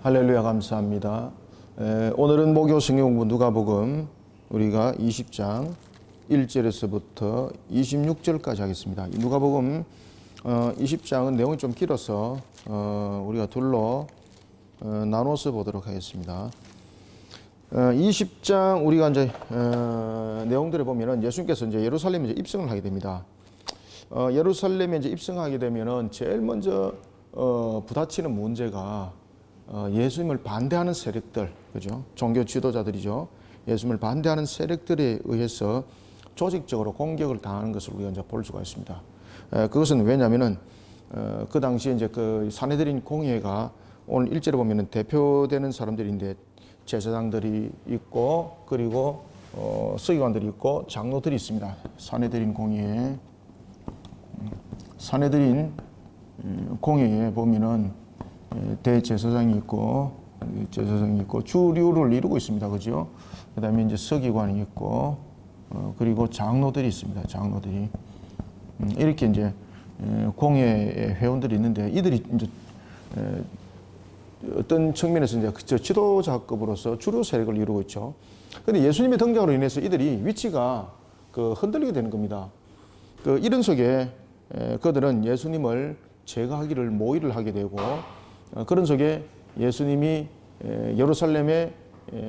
할렐루야, 감사합니다. 오늘은 목요 성경 공부 누가복음 우리가 20장 1절에서부터 26절까지 하겠습니다. 누가복음 20장은 내용이 좀 길어서 우리가 둘로 나눠서 보도록 하겠습니다. 20장 우리가 이제 내용들을 보면은 예수님께서 이제 예루살렘에 이제 입성을 하게 됩니다. 예루살렘에 이제 입성하게 되면은 제일 먼저 부딪히는 문제가 예수님을 반대하는 세력들, 그죠? 종교 지도자들이죠. 예수님을 반대하는 세력들에 의해서 조직적으로 공격을 당하는 것을 우리가 이제 볼 수가 있습니다. 그것은 왜냐하면은 그 당시에 이제 그 산헤드린 공회가 오늘 일절에 보면은 대표되는 사람들인데 제사장들이 있고 그리고 서기관들이 있고 장로들이 있습니다. 산헤드린 공회에 보면은 대제사장이 있고 주류를 이루고 있습니다. 그죠? 그 다음에 이제 서기관이 있고 그리고 장로들이 있습니다. 장로들이 이렇게 이제 공회의 회원들이 있는데 이들이 이제 어떤 측면에서 이제 지도자급으로서 주류 세력을 이루고 있죠. 그런데 예수님의 등장으로 인해서 이들이 위치가 흔들리게 되는 겁니다. 이런 속에 그들은 예수님을 제거하기를 모의를 하게 되고 그런 속에 예수님이 예루살렘에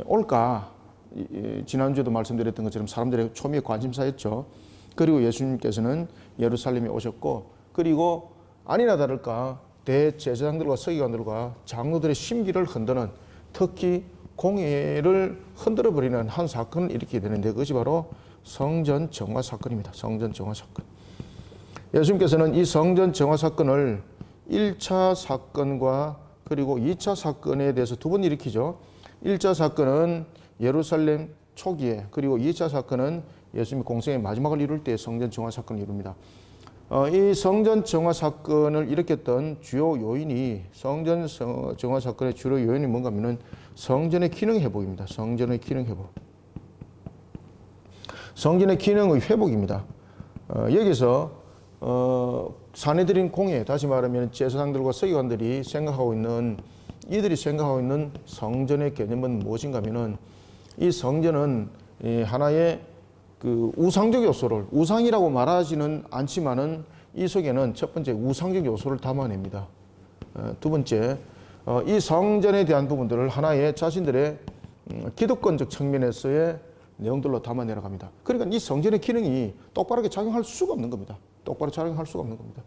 올까 지난주에도 말씀드렸던 것처럼 사람들의 초미의 관심사였죠. 그리고 예수님께서는 예루살렘에 오셨고 그리고 아니나 다를까 대제사장들과 서기관들과 장로들의 심기를 흔드는 특히 공회를 흔들어버리는 한 사건을 일으키게 되는데 그것이 바로 성전 정화 사건입니다. 성전 정화 사건. 예수님께서는 이 성전 정화 사건을 1차 사건과 그리고 2차 사건에 대해서 두 번 일으키죠. 1차 사건은 예루살렘 초기에 그리고 2차 사건은 예수님이 공생의 마지막을 이룰 때 성전 정화 사건을 이룹니다. 이 성전 정화 사건을 일으켰던 주요 요인이 성전 정화 사건의 주요 요인이 뭔가 하면은 성전의 기능 회복입니다. 성전의 기능 회복. 성전의 기능의 회복입니다. 여기서 산헤드린 공회, 다시 말하면 제사장들과 서기관들이 이들이 생각하고 있는 성전의 개념은 무엇인가 하면은 이 성전은 하나의 우상적 요소를, 우상이라고 말하지는 않지만은 이 속에는 첫 번째 우상적 요소를 담아냅니다. 두 번째, 이 성전에 대한 부분들을 하나의 자신들의 기득권적 측면에서의 내용들로 담아내려 갑니다. 그러니까 이 성전의 기능이 똑바르게 작용할 수가 없는 겁니다. 똑바로 작용할 수가 없는 겁니다.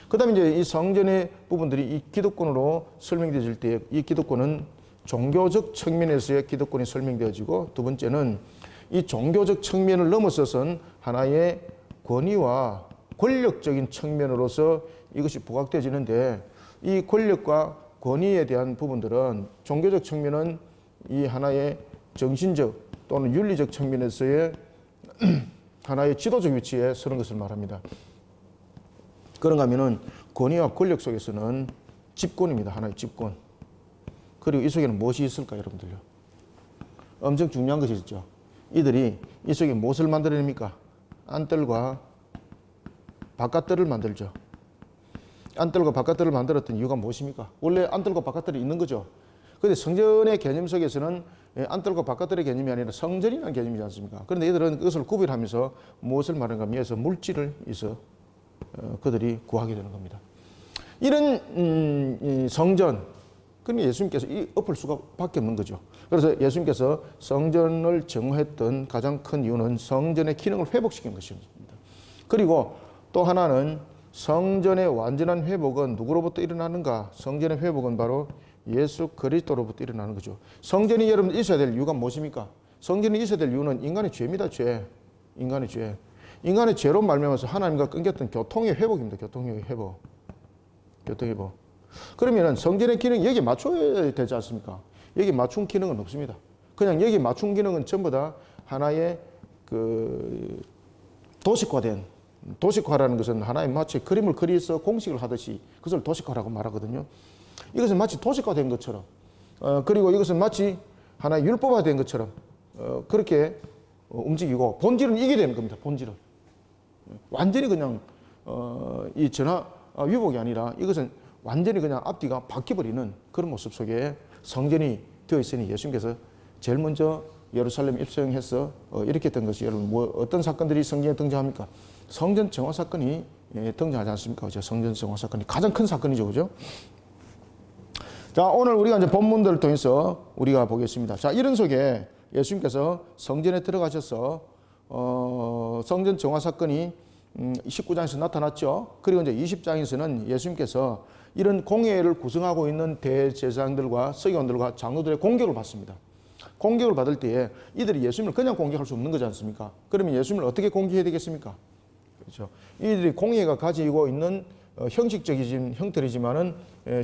그 다음에 이제 이 성전의 부분들이 이 기득권으로 설명되어질 때 이 기득권은 종교적 측면에서의 기득권이 설명되어지고 두 번째는 이 종교적 측면을 넘어서선 하나의 권위와 권력적인 측면으로서 이것이 부각되어지는데 이 권력과 권위에 대한 부분들은 종교적 측면은 이 하나의 정신적 또는 윤리적 측면에서의 하나의 지도적 위치에 서는 것을 말합니다. 그런가 하면은 권위와 권력 속에서는 집권입니다. 하나의 집권. 그리고 이 속에는 무엇이 있을까 여러분들요? 엄청 중요한 것이 있죠. 이들이 이 속에 무엇을 만들어냅니까? 안뜰과 바깥뜰을 만들죠. 안뜰과 바깥뜰을 만들었던 이유가 무엇입니까? 원래 안뜰과 바깥뜰이 있는 거죠. 그런데 성전의 개념 속에서는 안뜰과 바깥뜰의 개념이 아니라 성전이라는 개념이지 않습니까? 그런데 이들은 그것을 구별하면서 무엇을 말하는가 하면서 물질을 있어 그들이 구하게 되는 겁니다. 이런 성전, 그러면 예수님께서 엎을 수가 밖에 없는 거죠. 그래서 예수님께서 성전을 정화했던 가장 큰 이유는 성전의 기능을 회복시킨 것입니다. 그리고 또 하나는 성전의 완전한 회복은 누구로부터 일어나는가? 성전의 회복은 바로 예수 그리스도로부터 일어나는 거죠. 성전이 여러분 있어야 될 이유가 무엇입니까? 성전이 있어야 될 이유는 인간의 죄입니다. 죄. 인간의 죄. 인간의 죄로 말미암아서 하나님과 끊겼던 교통의 회복입니다. 교통의 회복. 교통의 회복. 그러면은 성전의 기능이 여기에 맞춰야 되지 않습니까? 여기 맞춘 기능은 없습니다. 그냥 여기 맞춘 기능은 전부 다 하나의 도식화라는 것은 하나의 마치 그림을 그려서 공식을 하듯이 그것을 도식화라고 말하거든요. 이것은 마치 도식화된 것처럼 그리고 이것은 마치 하나의 율법화된 것처럼 그렇게 움직이고 본질은 이게 되는 겁니다. 본질은 완전히 그냥 이 전화 위복이 아니라 이것은 완전히 그냥 앞뒤가 바뀌어버리는 그런 모습 속에 성전이 되어 있으니 예수님께서 제일 먼저 예루살렘 입성해서 이렇게 된 것이 여러분 어떤 사건들이 성경에 등장합니까? 성전 정화 사건이 등장하지 않습니까? 그죠? 성전 정화 사건이 가장 큰 사건이죠, 그죠? 자, 오늘 우리가 이제 본문들을 통해서 우리가 보겠습니다. 자, 이런 속에 예수님께서 성전에 들어가셔서 성전 정화 사건이 19장에서 나타났죠. 그리고 이제 20장에서는 예수님께서 이런 공회를 구성하고 있는 대제사장들과 서기관들과 장로들의 공격을 받습니다. 공격을 받을 때에 이들이 예수님을 그냥 공격할 수 없는 거지 않습니까? 그러면 예수님을 어떻게 공격해야 되겠습니까? 그렇죠. 이들이 공회가 가지고 있는 형식적인 형태이지만은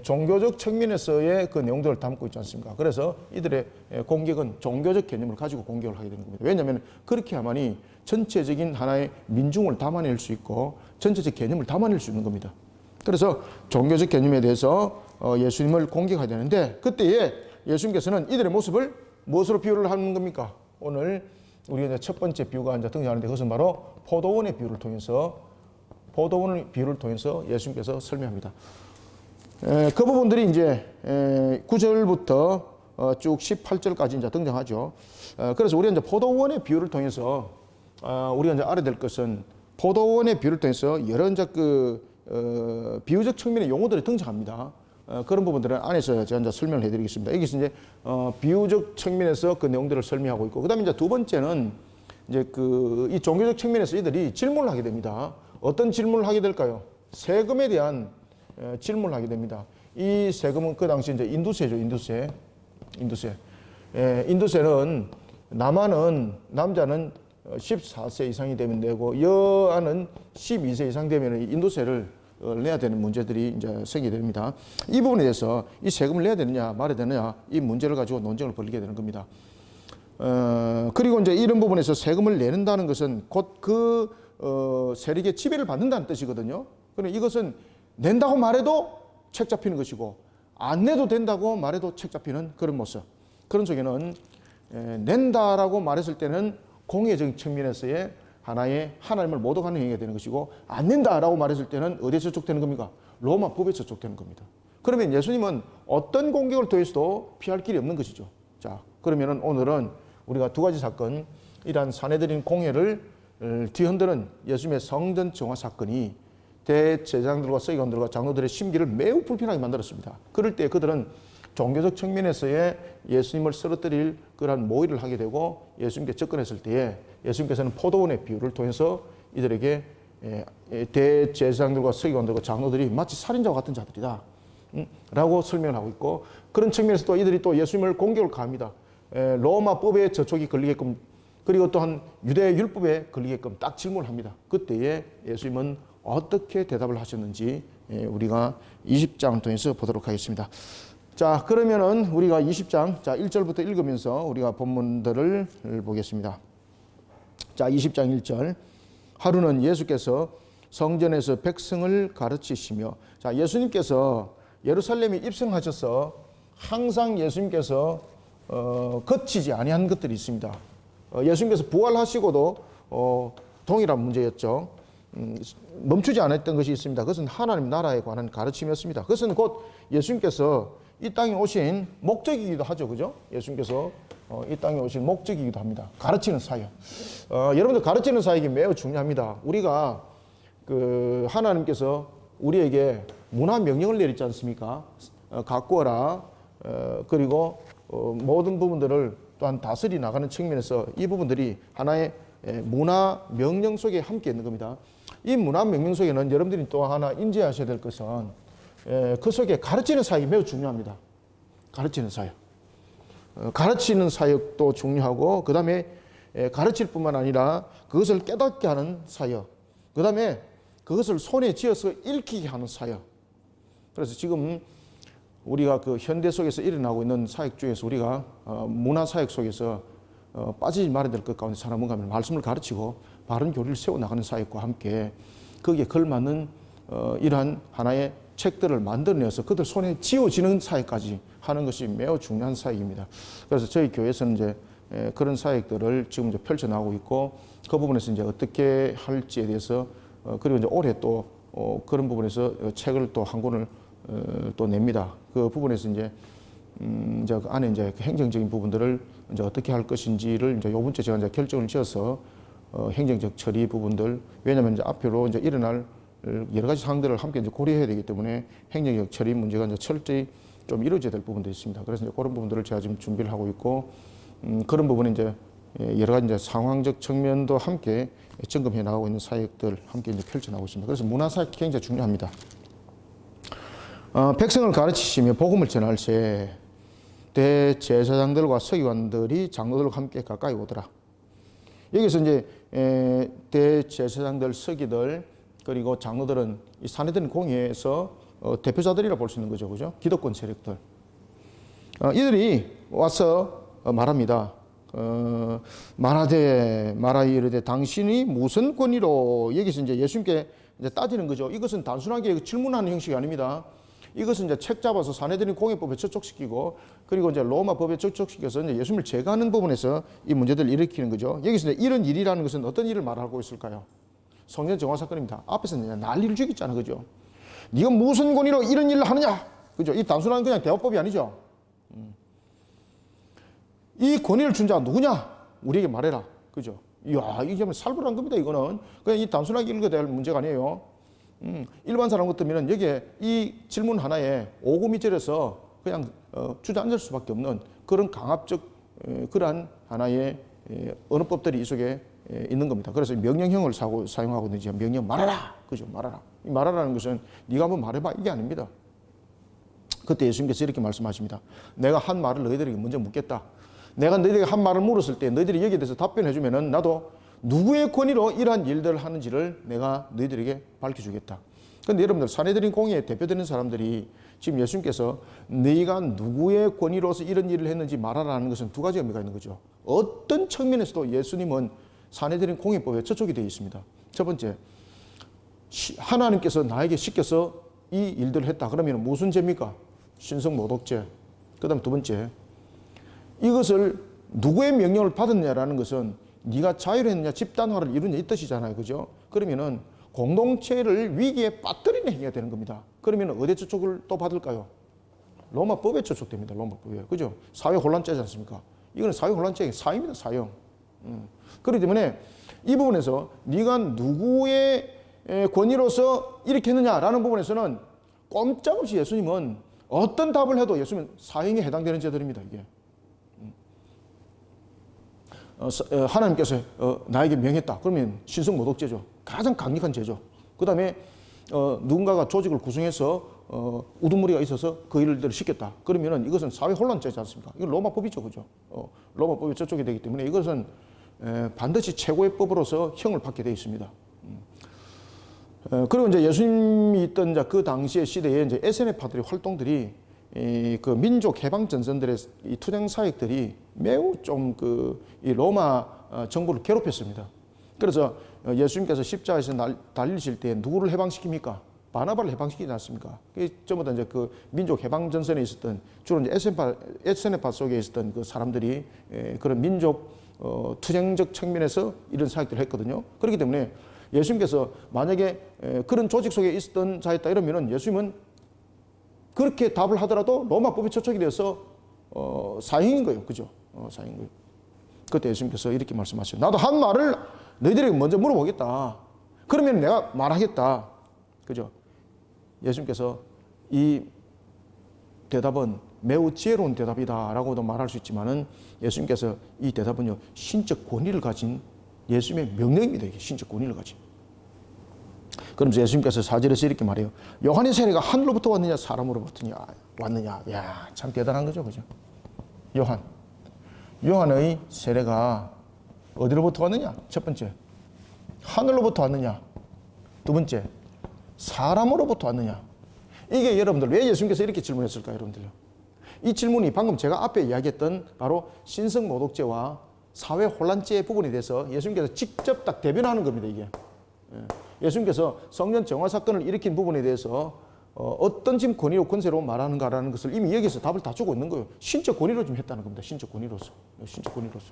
종교적 측면에서의 그 내용들을 담고 있지 않습니까? 그래서 이들의 공격은 종교적 개념을 가지고 공격을 하게 되는 겁니다. 왜냐하면 그렇게 해야만이 전체적인 하나의 민중을 담아낼 수 있고 전체적 개념을 담아낼 수 있는 겁니다. 그래서 종교적 개념에 대해서 예수님을 공격해야 되는데 그때에 예수님께서는 이들의 모습을 무엇으로 비유를 하는 겁니까? 오늘 우리가 이제 첫 번째 비유가 이제 등장하는데 그것은 바로 포도원의 비유를 통해서 예수님께서 설명합니다. 그 부분들이 이제 9절부터 쭉 18절까지 이제 등장하죠. 그래서 우리가 이제 포도원의 비유를 통해서 우리가 이제 알아야 될 것은 포도원의 비유를 통해서 여러 이제 비유적 측면의 용어들이 등장합니다. 그런 부분들은 안에서 제가 이제 설명을 해드리겠습니다. 여기서 이제 비유적 측면에서 그 내용들을 설명하고 있고, 그다음에 이제 두 번째는 이제 이 종교적 측면에서 이들이 질문을 하게 됩니다. 어떤 질문을 하게 될까요? 세금에 대한 질문을 하게 됩니다. 이 세금은 그 당시 이제 인두세죠, 인두세. 인두세는 남자는 14세 이상이 되면 되고 여아는 12세 이상 되면 인두세를 내야 되는 문제들이 이제 생기게 됩니다. 이 부분에 대해서 이 세금을 내야 되느냐 말아야 되느냐 이 문제를 가지고 논쟁을 벌이게 되는 겁니다. 그리고 이제 이런 부분에서 세금을 내는다는 것은 곧 그 세력의 지배를 받는다는 뜻이거든요. 그런데 이것은 낸다고 말해도 책 잡히는 것이고 안 내도 된다고 말해도 책 잡히는 그런 모습. 그런 속에는 낸다라고 말했을 때는 공예적인 측면에서의 하나의 하나님을 모독하는 행위가 되는 것이고 안 낸다라고 말했을 때는 어디에 저촉되는 겁니까? 로마 법에 저촉되는 겁니다. 그러면 예수님은 어떤 공격을 통해서도 피할 길이 없는 것이죠. 자, 그러면은 오늘은 우리가 두 가지 사건, 이러한 사내들인 공회를 뒤흔드는 예수님의 성전 정화 사건이 대제사장들과 서기관들과 장로들의 심기를 매우 불편하게 만들었습니다. 그럴 때 그들은 종교적 측면에서의 예수님을 쓰러뜨릴 그러한 모의를 하게 되고 예수님께 접근했을 때에 예수님께서는 포도원의 비유를 통해서 이들에게 대제사장들과 서기관들과 장로들이 마치 살인자와 같은 자들이다 라고 설명을 하고 있고, 그런 측면에서 또 이들이 또 예수님을 공격을 가합니다. 로마 법에 저촉이 걸리게끔, 그리고 또한 유대 율법에 걸리게끔 딱 질문을 합니다. 그때에 예수님은 어떻게 대답을 하셨는지 우리가 20장을 통해서 보도록 하겠습니다. 자, 그러면은 우리가 20장, 자, 1절부터 읽으면서 우리가 본문들을 보겠습니다. 자, 20장 1절. 하루는 예수께서 성전에서 백성을 가르치시며, 자, 예수님께서 예루살렘에 입성하셔서 항상 예수님께서 거치지 아니한 것들이 있습니다. 예수님께서 부활하시고도 동일한 문제였죠. 멈추지 않았던 것이 있습니다. 그것은 하나님 나라에 관한 가르침이었습니다. 그것은 곧 예수님께서 이 땅에 오신 목적이기도 하죠. 그죠? 예수님께서 이 땅에 오신 목적이기도 합니다. 가르치는 사역. 여러분들 가르치는 사역이 매우 중요합니다. 우리가 하나님께서 우리에게 문화 명령을 내리지 않습니까? 가꾸어라. 그리고 모든 부분들을 또한 다스리 나가는 측면에서 이 부분들이 하나의 문화 명령 속에 함께 있는 겁니다. 이 문화 명령 속에는 여러분들이 또 하나 인지하셔야 될 것은 그 속에 가르치는 사역이 매우 중요합니다. 가르치는 사역. 가르치는 사역도 중요하고, 그 다음에 가르칠 뿐만 아니라 그것을 깨닫게 하는 사역. 그 다음에 그것을 손에 쥐어서 읽히게 하는 사역. 그래서 지금 우리가 그 현대 속에서 일어나고 있는 사역 중에서 우리가 문화 사역 속에서 빠지지 말아야 될 것 가운데 하나 뭔가 하면 말씀을 가르치고 바른 교리를 세워나가는 사역과 함께 거기에 걸맞는 이러한 하나의 책들을 만들어내서 그들 손에 쥐어지는 사역까지 하는 것이 매우 중요한 사역입니다. 그래서 저희 교회에서는 이제 그런 사역들을 지금 이제 펼쳐나가고 있고, 그 부분에서 이제 어떻게 할지에 대해서 그리고 이제 올해 또 그런 부분에서 책을 또 한 권을 또 냅니다. 그 부분에서 이제 이제 그 안에 이제 행정적인 부분들을 이제 어떻게 할 것인지를 이제 요번 주에 제가 이제 결정을 지어서 행정적 처리 부분들, 왜냐하면 이제 앞으로 이제 일어날 여러 가지 사항들을 함께 이제 고려해야 되기 때문에 행정적 처리 문제가 이제 철저히 좀 이루어져야 될 부분도 있습니다. 그래서 이제 그런 부분들을 제가 지금 준비를 하고 있고, 그런 부분은 이제 여러 가지 이제 상황적 측면도 함께 점검해 나가고 있는 사역들 함께 이제 펼쳐나가고 있습니다. 그래서 문화사역이 굉장히 중요합니다. 백성을 가르치시며 복음을 전할 때 대제사장들과 서기관들이 장로들과 함께 가까이 오더라. 여기서 이제 대제사장들, 서기들 그리고 장로들은 이 사내들인 공회에서 대표자들이라 볼 수 있는 거죠, 그죠? 기득권 세력들. 이들이 와서 말합니다. 말하되 이르되 당신이 무슨 권위로, 여기서 이제 예수님께 이제 따지는 거죠. 이것은 단순하게 질문하는 형식이 아닙니다. 이것은 이제 책 잡아서 사내들인 공회법에 접촉시키고, 그리고 이제 로마 법에 접촉시켜서 이제 예수님을 제거하는 부분에서 이 문제들을 일으키는 거죠. 여기서 이제 이런 일이라는 것은 어떤 일을 말하고 있을까요? 성전 정화 사건입니다. 앞에서 이제 난리를 죽였잖아, 그죠? 네가 무슨 권위로 이런 일을 하느냐, 그죠? 이 단순한 그냥 대화법이 아니죠. 이 권위를 준 자가 누구냐? 우리에게 말해라, 그죠? 이야, 이게 살벌한 겁니다. 이거는 그냥 이 단순하게 읽어야 될 문제가 아니에요. 일반 사람 같으면 여기에 이 질문 하나에 오구미절에서 그냥 주저앉을 수밖에 없는 그런 강압적 그러한 하나의 언어법들이 이 속에 있는 겁니다. 그래서 명령형을 사용하고 있는지 명령 말하라, 그죠? 말하라. 이 말하라는 것은 네가 한번 말해봐, 이게 아닙니다. 그때 예수님께서 이렇게 말씀하십니다. 내가 한 말을 너희들에게 먼저 묻겠다. 내가 너희들에게 한 말을 물었을 때 너희들이 여기에 대해서 답변해 주면은 나도 누구의 권위로 이러한 일들을 하는지를 내가 너희들에게 밝혀주겠다. 그런데 여러분들, 사내들인 공회에 대표되는 사람들이 지금 예수님께서 너희가 누구의 권위로서 이런 일을 했는지 말하라는 것은 두 가지 의미가 있는 거죠. 어떤 측면에서도 예수님은 사내들인 공회법에 저촉이 되어 있습니다. 첫 번째, 하나님께서 나에게 시켜서 이 일들을 했다. 그러면 무슨 죄입니까? 신성모독죄. 그 다음 두 번째, 이것을 누구의 명령을 받았냐라는 것은 네가 자율했느냐 집단화를 이루냐 이 뜻이잖아요, 그죠? 그러면은 공동체를 위기에 빠뜨리는 행위가 되는 겁니다. 그러면 어디에 저촉을 또 받을까요? 로마법에 저촉됩니다. 로마법에, 그죠? 사회 혼란죄지 않습니까? 이거는 사회 혼란죄의 사형입니다, 사형. 그렇기 때문에 이 부분에서 네가 누구의 권위로서 이렇게 했느냐라는 부분에서는 꼼짝없이 예수님은 어떤 답을 해도 예수님은 사형에 해당되는 죄들입니다, 이게. 하나님께서 나에게 명했다. 그러면 신성모독죄죠. 가장 강력한 죄죠. 그 다음에 누군가가 조직을 구성해서 우두머리가 있어서 그 일들을 시켰다. 그러면 이것은 사회 혼란죄지 않습니까? 이건 로마법이죠, 그죠? 로마법이 저쪽이 되기 때문에 이것은 반드시 최고의 법으로서 형을 받게 되어 있습니다. 그리고 이제 예수님이 있던 그 당시의 시대에 이제 SNF파들의 활동들이 그 민족 해방 전선들의 이 투쟁 사역들이 매우 좀 이 로마 정부를 괴롭혔습니다. 그래서 예수님께서 십자가에서 달리실 때 누구를 해방시킵니까? 바나바를 해방시키지 않습니까? 전부 다 이제 그 민족 해방 전선에 있었던 주로 이제 SNF파 속에 있었던 그 사람들이 그런 민족 투쟁적 측면에서 이런 사역들을 했거든요. 그렇기 때문에 예수님께서 만약에 그런 조직 속에 있었던 자였다 이러면은 예수님은 그렇게 답을 하더라도 로마법이 저촉이 돼서 사형인 거예요, 그죠? 사형인 거예요. 그때 예수님께서 이렇게 말씀하셔요. 나도 한 말을 너희들에게 먼저 물어보겠다. 그러면 내가 말하겠다, 그죠? 예수님께서 이 대답은 매우 지혜로운 대답이다라고도 말할 수 있지만은 예수님께서 이 대답은요 신적 권위를 가진 예수님의 명령입니다. 이게 신적 권위를 가진. 그러면서 예수님께서 4절에서 이렇게 말해요. 요한의 세례가 하늘로부터 왔느냐 사람으로부터 왔느냐. 야, 참 대단한 거죠, 그죠? 요한의 세례가 어디로부터 왔느냐? 첫 번째, 하늘로부터 왔느냐? 두 번째, 사람으로부터 왔느냐? 이게 여러분들 왜 예수님께서 이렇게 질문했을까요, 여러분들요? 이 질문이 방금 제가 앞에 이야기했던 바로 신성모독죄와 사회 혼란죄의 부분에 대해서 예수님께서 직접 딱 대변하는 겁니다, 이게. 예수님께서 성전 정화 사건을 일으킨 부분에 대해서 어떤 지금 권위로 권세로 말하는가라는 것을 이미 여기서 답을 다 주고 있는 거예요. 신적 권위로 좀 했다는 겁니다. 신적 권위로서. 신적 권위로서.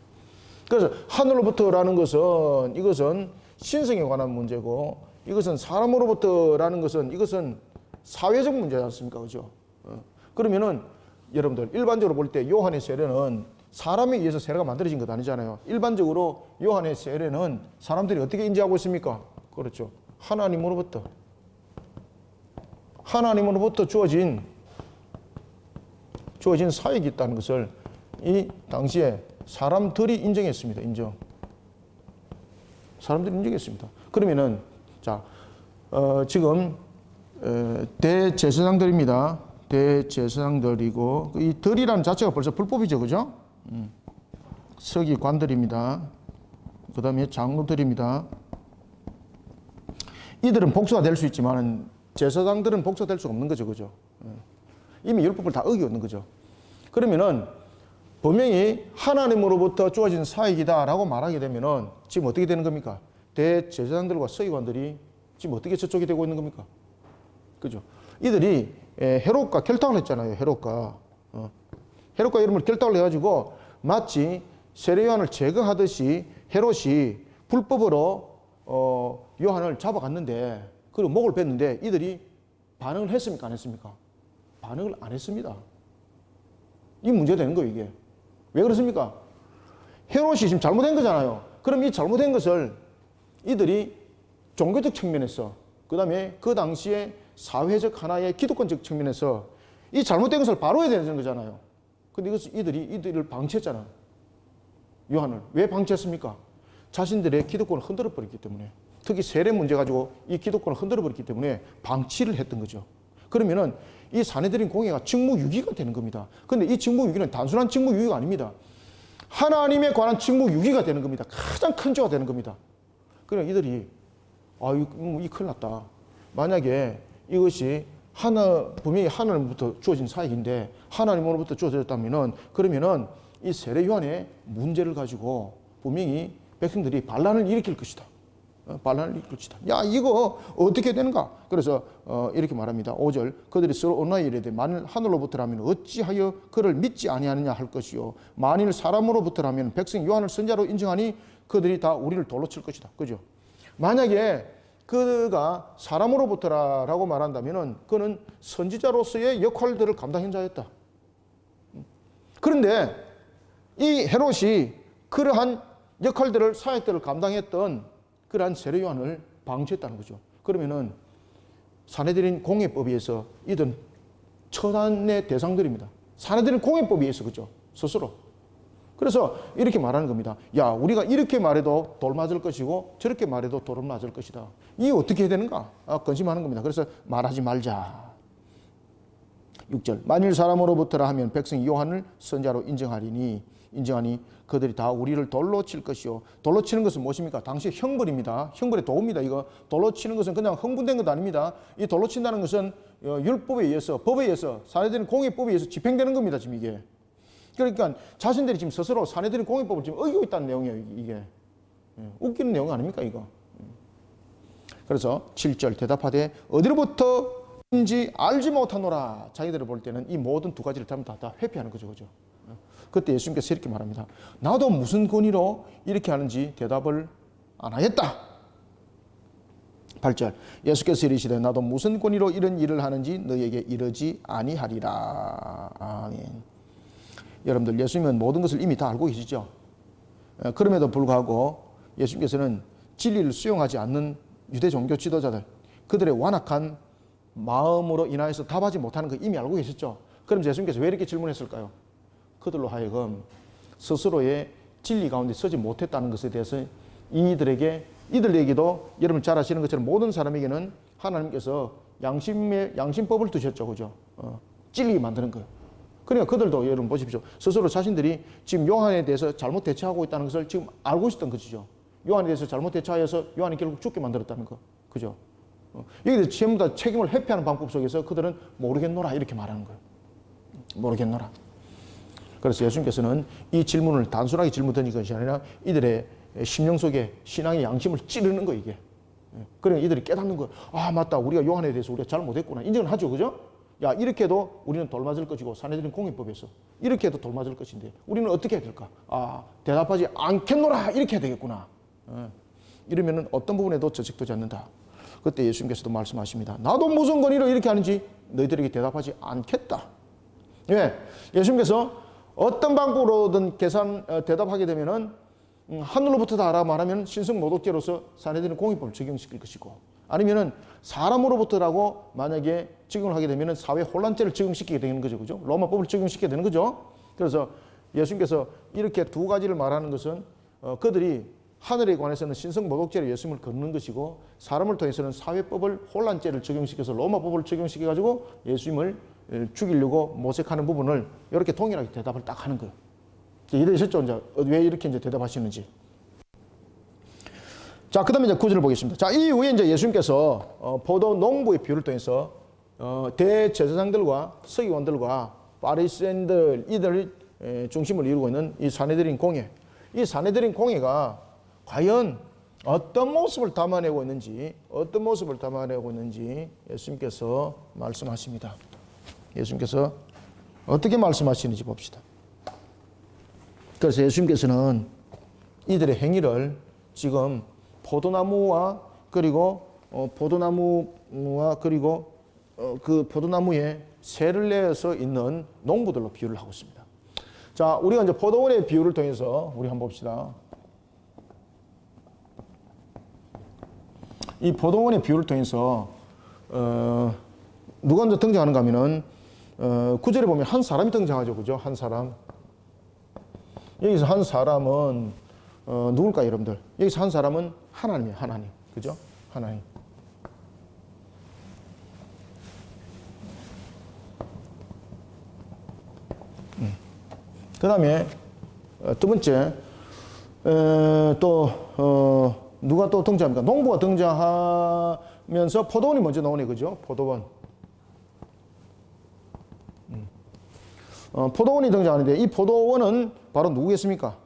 그래서 하늘로부터라는 것은 이것은 신성에 관한 문제고 이것은 사람으로부터라는 것은 이것은 사회적 문제지 않습니까? 그죠? 그러면은 여러분들 일반적으로 볼 때 요한의 세례는 사람에 의해서 세례가 만들어진 것 아니잖아요. 일반적으로 요한의 세례는 사람들이 어떻게 인지하고 있습니까? 그렇죠. 하나님으로부터 주어진 사역이 있다는 것을 이 당시에 사람들이 인정했습니다. 사람들이 인정했습니다. 그러면은 자 지금 대제사장들입니다. 대제사장들이고 이 들이라는 자체가 벌써 불법이죠, 그죠? 서기관들입니다. 그 다음에 장로들입니다. 이들은 복수가 될 수 있지만 제사장들은 복수가 될 수 없는 거죠, 그죠? 이미 율법을 다 어기고 거죠. 그러면은 분명히 하나님으로부터 주어진 사역이다라고 말하게 되면은 지금 어떻게 되는 겁니까? 대제사장들과 서기관들이 지금 어떻게 저쪽이 되고 있는 겁니까? 그죠? 이들이 헤롯과 결탁을 했잖아요. 헤롯과 이름을 결탁을 해가지고 마치 세례요한을 제거하듯이 헤롯이 불법으로 요한을 잡아갔는데 그리고 목을 뱉는데 이들이 반응을 했습니까? 안 했습니까? 반응을 안 했습니다. 이 문제가 되는 거예요, 이게. 왜 그렇습니까? 헤롯이 지금 잘못된 거잖아요. 그럼 이 잘못된 것을 이들이 종교적 측면에서, 그 다음에 그 당시에 사회적 하나의 기득권적 측면에서 이 잘못된 것을 바로해야 되는 거잖아요. 근데 이들을 방치했잖아요. 요한을. 왜 방치했습니까? 자신들의 기득권을 흔들어 버렸기 때문에. 특히 세례 문제 가지고 이 기득권을 흔들어 버렸기 때문에 방치를 했던 거죠. 그러면은 이 사내들인 공예가 직무유기가 되는 겁니다. 근데 이 직무유기는 단순한 직무유기가 아닙니다. 하나님에 관한 직무유기가 되는 겁니다. 가장 큰 죄가 되는 겁니다. 그러니까 이들이 이 큰일 났다. 만약에 이것이 분명히 하나님부터 주어진 사역인데 하나님으로부터 주어졌다면은 그러면은 이 세례 요한의 문제를 가지고 분명히 백성들이 반란을 일으킬 것이다. 야, 이거 어떻게 되는가? 그래서 이렇게 말합니다. 5절. 그들이 서로 언나에 이르되 만일 하늘로부터라면 어찌하여 그를 믿지 아니하느냐 할 것이요. 만일 사람으로부터라면 백성 요한을 선자로 인정하니 그들이 다 우리를 돌로 칠 것이다. 그죠? 만약에 그가 사람으로부터라고 말한다면은 그는 선지자로서의 역할들을 감당한 자였다. 그런데 이 헤롯이 그러한 역할들을 사역들을 감당했던 그러한 세례 요한을 방치했다는 거죠. 그러면은 사내들인 공예법에 의해서 이들은 처단의 대상들입니다. 사내들인 공예법에 의해서 그죠? 스스로. 그래서 이렇게 말하는 겁니다. 야, 우리가 이렇게 말해도 돌 맞을 것이고 저렇게 말해도 돌을 맞을 것이다. 이게 어떻게 해야 되는가? 건심하는 겁니다. 그래서 말하지 말자. 6절. 만일 사람으로부터라 하면 백성이 요한을 선자로 인정하니 그들이 다 우리를 돌로 칠 것이요. 돌로 치는 것은 무엇입니까? 당시 형벌입니다. 형벌의 도구입니다. 이거 돌로 치는 것은 그냥 흥분된 것 아닙니다. 이 돌로 친다는 것은 율법에 의해서, 법에 의해서, 사내들인 공예법에 의해서 집행되는 겁니다. 지금 이게. 그러니까 자신들이 지금 스스로 사내들인 공예법을 지금 어기고 있다는 내용이에요. 이게. 웃기는 내용 아닙니까 이거. 그래서 7절 대답하되 어디로부터인지 알지 못하노라. 자기들을 볼 때는 이 모든 두 가지를 다 회피하는 거죠. 그죠? 그때 예수님께서 이렇게 말합니다. 나도 무슨 권위로 이렇게 하는지 대답을 안 하였다. 8절. 예수께서 이르시되 나도 무슨 권위로 이런 일을 하는지 너희에게 이르지 아니하리라. 아멘. 여러분들 예수님은 모든 것을 이미 다 알고 계시죠. 그럼에도 불구하고 예수님께서는 진리를 수용하지 않는 유대 종교 지도자들, 그들의 완악한 마음으로 인하여서 답하지 못하는 거 이미 알고 계셨죠. 그럼 예수님께서 왜 이렇게 질문했을까요? 그들로 하여금 스스로의 진리 가운데 서지 못했다는 것에 대해서 이들에게도 여러분 잘 아시는 것처럼 모든 사람에게는 하나님께서 양심법을 두셨죠. 그죠? 진리 만드는 거예요. 그러니까 그들도 여러분 보십시오. 스스로 자신들이 지금 요한에 대해서 잘못 대처하고 있다는 것을 지금 알고 있었던 것이죠. 요한에 대해서 잘못 대처하여서 요한이 결국 죽게 만들었다는 거. 그죠? 여기서 전부 다 책임을 회피하는 방법 속에서 그들은 모르겠노라 이렇게 말하는 거예요. 모르겠노라. 그래서 예수님께서는 이 질문을 단순하게 질문 던진 것이 아니라 이들의 심령 속에 신앙의 양심을 찌르는 거예요, 이게. 그러니까 이들이 깨닫는 거예요. 아, 맞다. 우리가 요한에 대해서 우리가 잘못했구나. 인정을 하죠. 그죠? 야, 이렇게 해도 우리는 돌 맞을 것이고, 사내들인 공예법에서 이렇게 해도 돌 맞을 것인데, 우리는 어떻게 해야 될까? 아, 대답하지 않겠노라! 이렇게 해야 되겠구나. 이러면은 어떤 부분에도 저식되지 않는다. 그때 예수님께서도 말씀하십니다. 나도 무슨 권위로 이렇게 하는지 너희들에게 대답하지 않겠다. 왜? 예수님께서 어떤 방법으로든 대답하게 되면은 하늘로부터 다라 말하면 신성 모독죄로서 사내들은 공의법을 적용시킬 것이고, 아니면은 사람으로부터라고 만약에 적용을 하게 되면은 사회 혼란죄를 적용시키게 되는 거죠, 그죠? 로마법을 적용시키게 되는 거죠. 그래서 예수님께서 이렇게 두 가지를 말하는 것은 그들이 하늘에 관해서는 신성 모독죄로 예수님을 거는 것이고, 사람을 통해서는 사회법을 혼란죄를 적용시켜서 로마법을 적용시켜 가지고 예수님을 죽이려고 모색하는 부분을 이렇게 동일하게 대답을 딱 하는 거예요. 이해되셨죠? 이제 왜 이렇게 이제 대답하시는지. 자, 그 다음에 이제 구절을 보겠습니다. 자, 이후에 이제 예수님께서 포도 농부의 비유를 통해서 대제사장들과 서기관들과 바리새인들 이들 중심을 이루고 있는 이 사내들인 공회, 이 사내들인 공회가 과연 어떤 모습을 담아내고 있는지, 예수님께서 말씀하십니다. 예수님께서 어떻게 말씀하시는지 봅시다. 그래서 예수님께서는 이들의 행위를 지금 포도나무와 그리고 그 포도나무에 새를 내어서 있는 농부들로 비유를 하고 있습니다. 자, 우리가 이제 포도원의 비유를 통해서 우리 한번 봅시다. 이 포도원의 비유를 통해서 누가 먼저 등장하는가 하면은 9절에 보면 한 사람이 등장하죠, 그죠? 한 사람. 여기서 한 사람은 누굴까요, 여러분들? 여기서 한 사람은 하나님이에요, 하나님. 그죠? 하나님. 그 다음에 두 번째, 누가 또 등장합니까? 농부가 등장하면서 포도원이 먼저 나오네, 그죠? 포도원. 포도원이 등장하는데 이 포도원은 바로 누구겠습니까?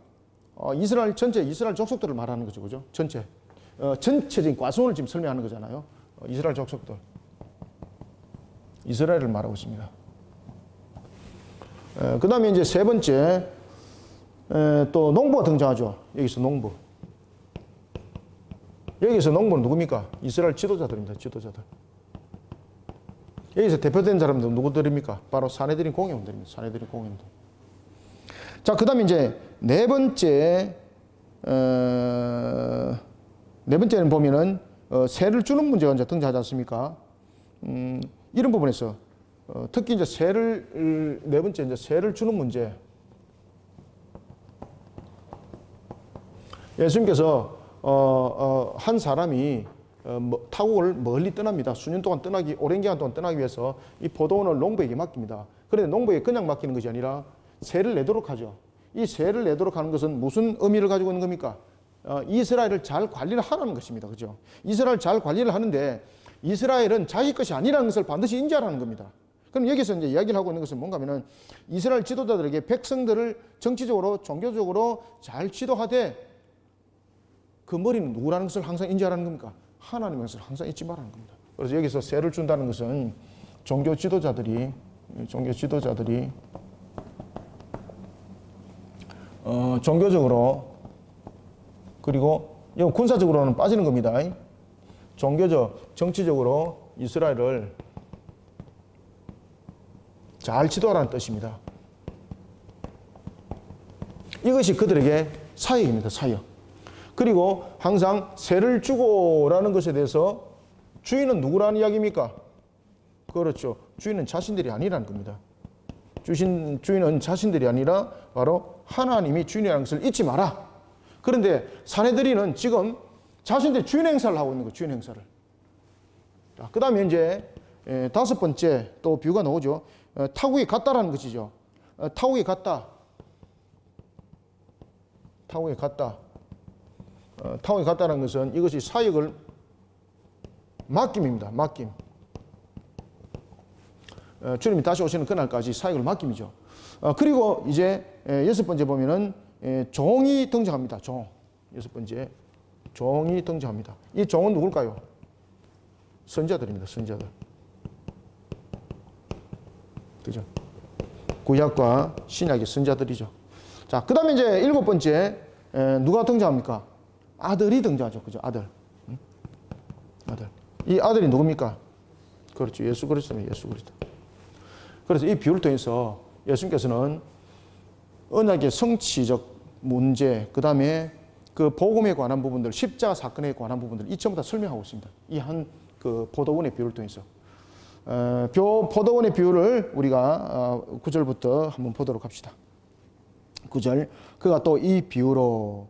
이스라엘 전체, 이스라엘 족속들을 말하는 거죠, 그죠? 전체적인 과수원을 지금 설명하는 거잖아요. 이스라엘 족속들. 이스라엘을 말하고 있습니다. 그 다음에 이제 세 번째, 또 농부가 등장하죠. 여기서 농부. 여기서 농부는 누굽니까? 이스라엘 지도자들입니다. 지도자들. 여기서 대표된 사람들은 누구들입니까? 바로 사내들인 공회원들입니다. 사내들인 공회원들. 자, 그 다음에 이제 네 번째는 보면은 세를 주는 문제가 이제 등장하지 않습니까? 이런 부분에서 특히 이제 네 번째 이제 세를 주는 문제. 예수님께서 한 사람이 타국을 멀리 떠납니다. 수년 동안 오랜 기간 동안 떠나기 위해서 이 포도원을 농부에게 맡깁니다. 그런데 농부에게 그냥 맡기는 것이 아니라 세를 내도록 하죠. 이 세를 내도록 하는 것은 무슨 의미를 가지고 있는 겁니까? 이스라엘을 잘 관리를 하라는 것입니다. 그죠? 이스라엘 잘 관리를 하는데 이스라엘은 자기 것이 아니라는 것을 반드시 인지하라는 겁니다. 그럼 여기서 이제 이야기를 하고 있는 것은 뭔가 하면은 이스라엘 지도자들에게 백성들을 정치적으로, 종교적으로 잘 지도하되 그 머리는 누구라는 것을 항상 인지하라는 겁니까? 하나님의 것을 항상 잊지 말라는 겁니다. 그래서 여기서 세를 준다는 것은 종교 지도자들이 종교적으로 그리고 이건 군사적으로는 빠지는 겁니다. 종교적, 정치적으로 이스라엘을 잘 지도하라는 뜻입니다. 이것이 그들에게 사역입니다. 사역. 그리고 항상 세를 주고라는 것에 대해서 주인은 누구라는 이야기입니까? 그렇죠. 주인은 자신들이 아니라는 겁니다. 주인은 자신들이 아니라 바로 하나님이 주인이라는 것을 잊지 마라. 그런데 사내들이는 지금 자신들이 주인 행사를 하고 있는 거예요. 주인 행사를. 그 다음에 이제 다섯 번째 또 비유가 나오죠. 타국이 같다라는 것이죠. 타국이 같다. 타국이 같다. 타국이 같다는 것은 이것이 사역을 맡김입니다. 맡김. 주님이 다시 오시는 그날까지 사역을 맡김이죠. 그리고 이제 여섯 번째 보면은 종이 등장합니다. 종. 여섯 번째 종이 등장합니다. 이 종은 누굴까요? 선지자들입니다. 선지자들. 그죠? 구약과 신약의 선지자들이죠. 자, 그 다음에 이제 일곱 번째 누가 등장합니까? 아들이 등장하죠. 그죠? 아들. 아들. 이 아들이 누굽니까? 그렇죠. 예수 그리스도입니다. 예수 그리스도. 그래서 이 비유를 통해서 예수님께서는 언약의 성취적 문제, 그 다음에 그 복음에 관한 부분들, 십자가 사건에 관한 부분들 이 전부 다 설명하고 있습니다. 이 한 그 포도원의 비유를 통해서. 포도원의 비유를 우리가 9절부터 한번 보도록 합시다. 9절. 그가 또 이 비유로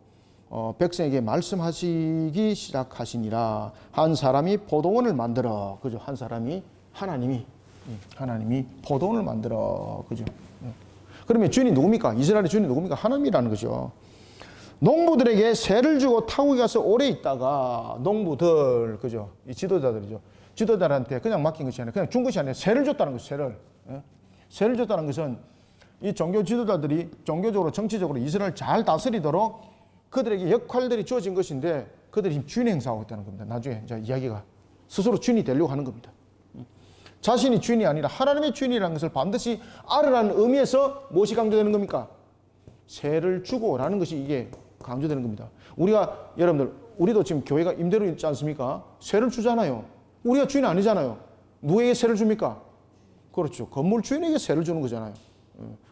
백성에게 말씀하시기 시작하시니라. 한 사람이 포도원을 만들어. 그죠? 한 사람이 하나님이 포도원을 만들어. 그죠? 그러면 주인이 누굽니까? 이스라엘의 주인이 누굽니까? 하나님이라는 거죠. 농부들에게 세를 주고 타국에 가서 오래 있다가 농부들, 그죠? 이 지도자들이죠. 지도자들한테 그냥 맡긴 것이 아니라 그냥 준 것이 아니라 세를 줬다는 거죠. 세를. 세를 줬다는 것은 이 종교 지도자들이 종교적으로 정치적으로 이스라엘을 잘 다스리도록 그들에게 역할들이 주어진 것인데 그들이 지금 주인 행사하고 있다는 겁니다. 나중에 이제 이야기가 스스로 주인이 되려고 하는 겁니다. 자신이 주인이 아니라 하나님의 주인이라는 것을 반드시 알으라는 의미에서 무엇이 강조되는 겁니까? 세를 주고라는 것이 이게 강조되는 겁니다. 우리가 여러분들 우리도 지금 교회가 임대료 있지 않습니까? 세를 주잖아요. 우리가 주인 아니잖아요. 누구에게 세를 줍니까? 그렇죠. 건물 주인에게 세를 주는 거잖아요.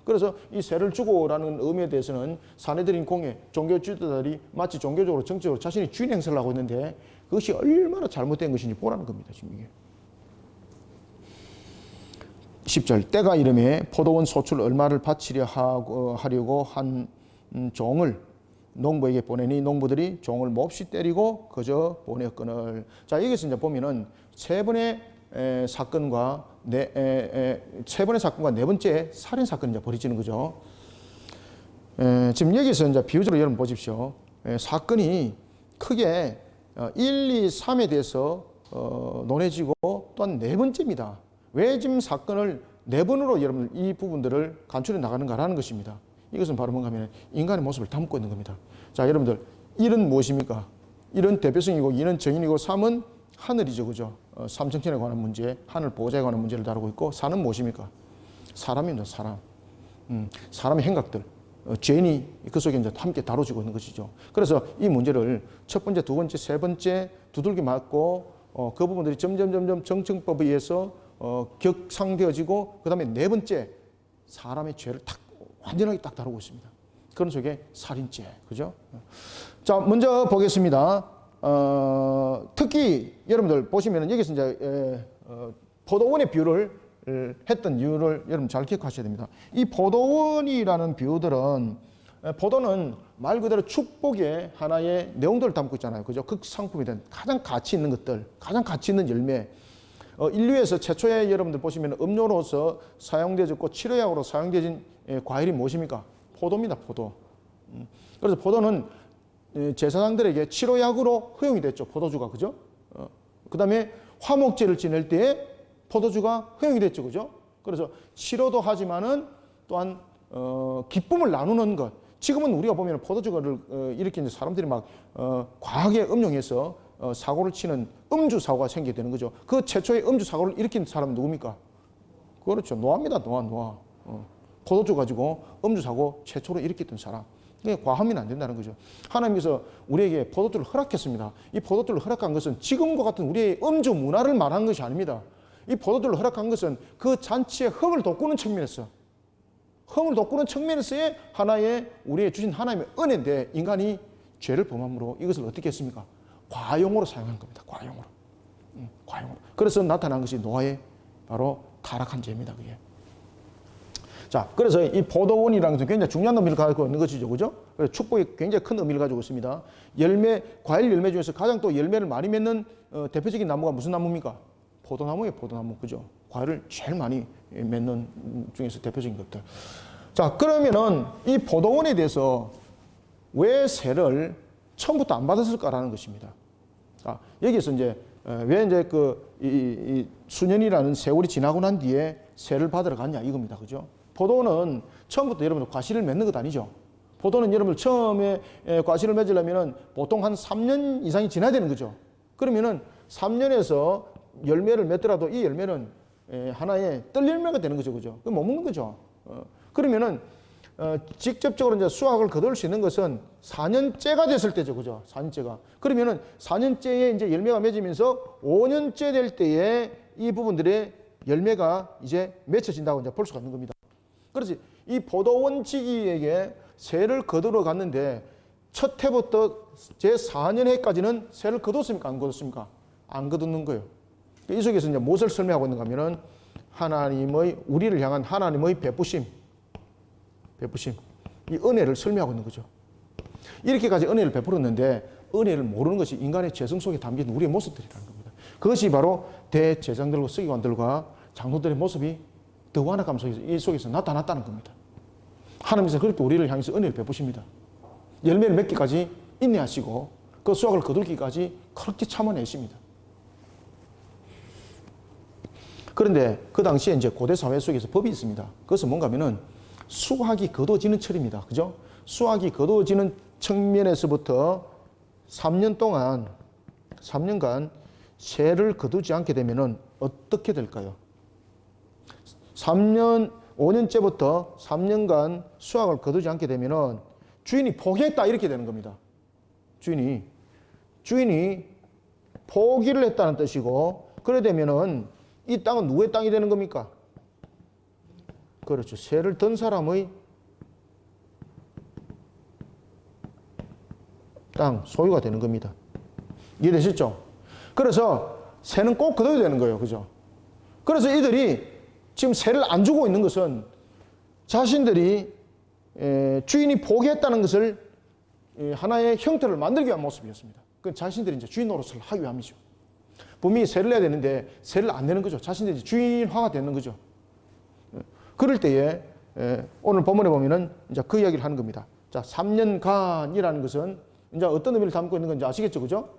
그래서 이 세를 주고라는 의미에 대해서는 사내들인 공예, 종교 지도자들이 마치 종교적으로 정치적으로 자신이 주인 행세를 하고 있는데 그것이 얼마나 잘못된 것인지 보라는 겁니다. 지금 이게. 10절. 때가 이름에 포도원 소출 얼마를 바치려 하려고 한 종을 농부에게 보내니 농부들이 종을 몹시 때리고 그저 보냈거늘. 자, 여기서 이제 보면은 세 번의 사건과 세 번의 사건과 네 번째 살인 사건이 이제 벌어지는 거죠. 지금 여기서 이제 비유적으로 여러분 보십시오. 사건이 크게 1, 2, 3에 대해서 논해지고 또한 네 번째입니다. 왜 지금 사건을 네 번으로 여러분 이 부분들을 간추려 나가는가라는 것입니다. 이것은 바로 뭔가 하면 인간의 모습을 담고 있는 겁니다. 자, 여러분들 1은 무엇입니까? 1은 대표성이고 2는 정인이고 3은 하늘이죠. 그죠? 삼성천에 관한 문제, 하늘 보호자에 관한 문제를 다루고 있고 4는 무엇입니까? 사람입니다. 사람. 사람의 행각들. 죄인이 그 속에 이제 함께 다뤄지고 있는 것이죠. 그래서 이 문제를 첫 번째, 두 번째, 세 번째 두들겨 맞고 그 부분들이 점점 정청법에 의해서 격상되어지고 그 다음에 네 번째 사람의 죄를 완전하게 딱 다루고 있습니다. 그런 속에 살인죄, 그죠? 자, 먼저 보겠습니다. 특히 여러분들 보시면은 여기서 이제 포도원의 비유를 했던 이유를 여러분 잘 기억하셔야 됩니다. 이 포도원이라는 비유들은 포도는 말 그대로 축복의 하나의 내용들을 담고 있잖아요, 그죠? 극상품이 된 가장 가치 있는 것들, 가장 가치 있는 열매. 인류에서 최초에 여러분들 보시면 음료로서 사용되어졌고 치료약으로 사용되어진 과일이 무엇입니까? 포도입니다. 포도. 그래서 포도는 제사장들에게 치료약으로 허용이 됐죠. 포도주가. 그죠? 그 다음에 화목제를 지낼 때에 포도주가 허용이 됐죠. 그죠? 그래서 치료도 하지만은 또한 기쁨을 나누는 것. 지금은 우리가 보면 포도주를 이렇게 이제 사람들이 막 과하게 음용해서 사고를 치는 음주 사고가 생기게 되는 거죠. 그 최초의 음주 사고를 일으킨 사람은 누굽니까? 그렇죠. 노아입니다. 노아. 포도주 가지고 음주 사고 최초로 일으켰던 사람. 그게 과하면 안 된다는 거죠. 하나님께서 우리에게 포도주를 허락했습니다. 이 포도주를 허락한 것은 지금과 같은 우리의 음주 문화를 말하는 것이 아닙니다. 이 포도주를 허락한 것은 그 잔치의 흙을 돋구는 측면에서 흙을 돋구는 측면에서의 하나의 우리의 주신 하나님의 은혜인데 인간이 죄를 범함으로 이것을 어떻게 했습니까? 과용으로 사용한 겁니다. 과용으로. 그래서 나타난 것이 노아의 바로 타락한 죄입니다. 그게. 자, 그래서 이 포도원이라는 것은 굉장히 중요한 의미를 가지고 있는 것이죠. 그죠? 그래서 축복이 굉장히 큰 의미를 가지고 있습니다. 과일 열매 중에서 가장 또 열매를 많이 맺는 대표적인 나무가 무슨 나무입니까? 포도나무예요, 포도나무. 그죠? 과일을 제일 많이 맺는 중에서 대표적인 것들. 자, 그러면은 이 포도원에 대해서 왜 세를 처음부터 안 받았을까라는 것입니다. 자, 여기서 이제 왜 이제 이 수년이라는 세월이 지나고 난 뒤에 세를 받으러 갔냐 이겁니다. 그죠? 포도는 처음부터 여러분들 과실을 맺는 것 아니죠. 포도는 여러분들 처음에 과실을 맺으려면은 보통 한 3년 이상이 지나야 되는 거죠. 그러면은 3년에서 열매를 맺더라도 이 열매는 하나의 뜰 열매가 되는 거죠. 그죠? 그거 못 먹는 거죠. 그러면은 직접적으로 이제 수확을 거둘 수 있는 것은 4년째가 됐을 때죠. 그죠? 4년째가. 그러면은 4년째에 이제 열매가 맺으면서 5년째 될 때에 이 부분들의 열매가 이제 맺혀진다고 이제 볼 수가 있는 겁니다. 그렇지. 이 포도원지기에게 세를 거두러 갔는데 첫 해부터 제 4년 해까지는 세를 거뒀습니까? 안 거뒀습니까? 안 거두는 거예요. 이 속에서 이제 무엇을 설명하고 있는가 하면은 우리를 향한 하나님의 베푸심, 이 은혜를 설명하고 있는 거죠. 이렇게까지 은혜를 베풀었는데 은혜를 모르는 것이 인간의 죄성 속에 담긴 우리의 모습들이라는 겁니다. 그것이 바로 대제사장들과 서기관들과 장로들의 모습이 더 완악함 속에서 나타났다는 겁니다. 하나님께서 그렇게 우리를 향해서 은혜를 베푸십니다. 열매를 맺기까지 인내하시고 그 수확을 거둘기까지 그렇게 참아내십니다. 그런데 그 당시에 이제 고대 사회 속에서 법이 있습니다. 그것은 뭔가 하면은 수확이 거둬지는 철입니다. 그죠? 수확이 거둬지는 측면에서부터 3년간 세를 거두지 않게 되면은 어떻게 될까요? 5년째부터 3년간 수확을 거두지 않게 되면은 주인이 포기했다 이렇게 되는 겁니다. 주인이 포기를 했다는 뜻이고, 그래 되면은 이 땅은 누구의 땅이 되는 겁니까? 그렇죠. 세를 든 사람의 땅, 소유가 되는 겁니다. 이해되셨죠? 그래서 세는 꼭 거둬야 되는 거예요. 그죠? 그래서 이들이 지금 세를 안 주고 있는 것은 자신들이 주인이 포기했다는 것을 하나의 형태를 만들기 위한 모습이었습니다. 그 자신들이 이제 주인 노릇을 하기 위함이죠. 분명히 세를 내야 되는데 세를 안 내는 거죠. 자신들이 주인화가 되는 거죠. 그럴 때에 오늘 본문에 보면은 이제 그 이야기를 하는 겁니다. 자, 3년간이라는 것은 이제 어떤 의미를 담고 있는 건지 아시겠죠, 그죠?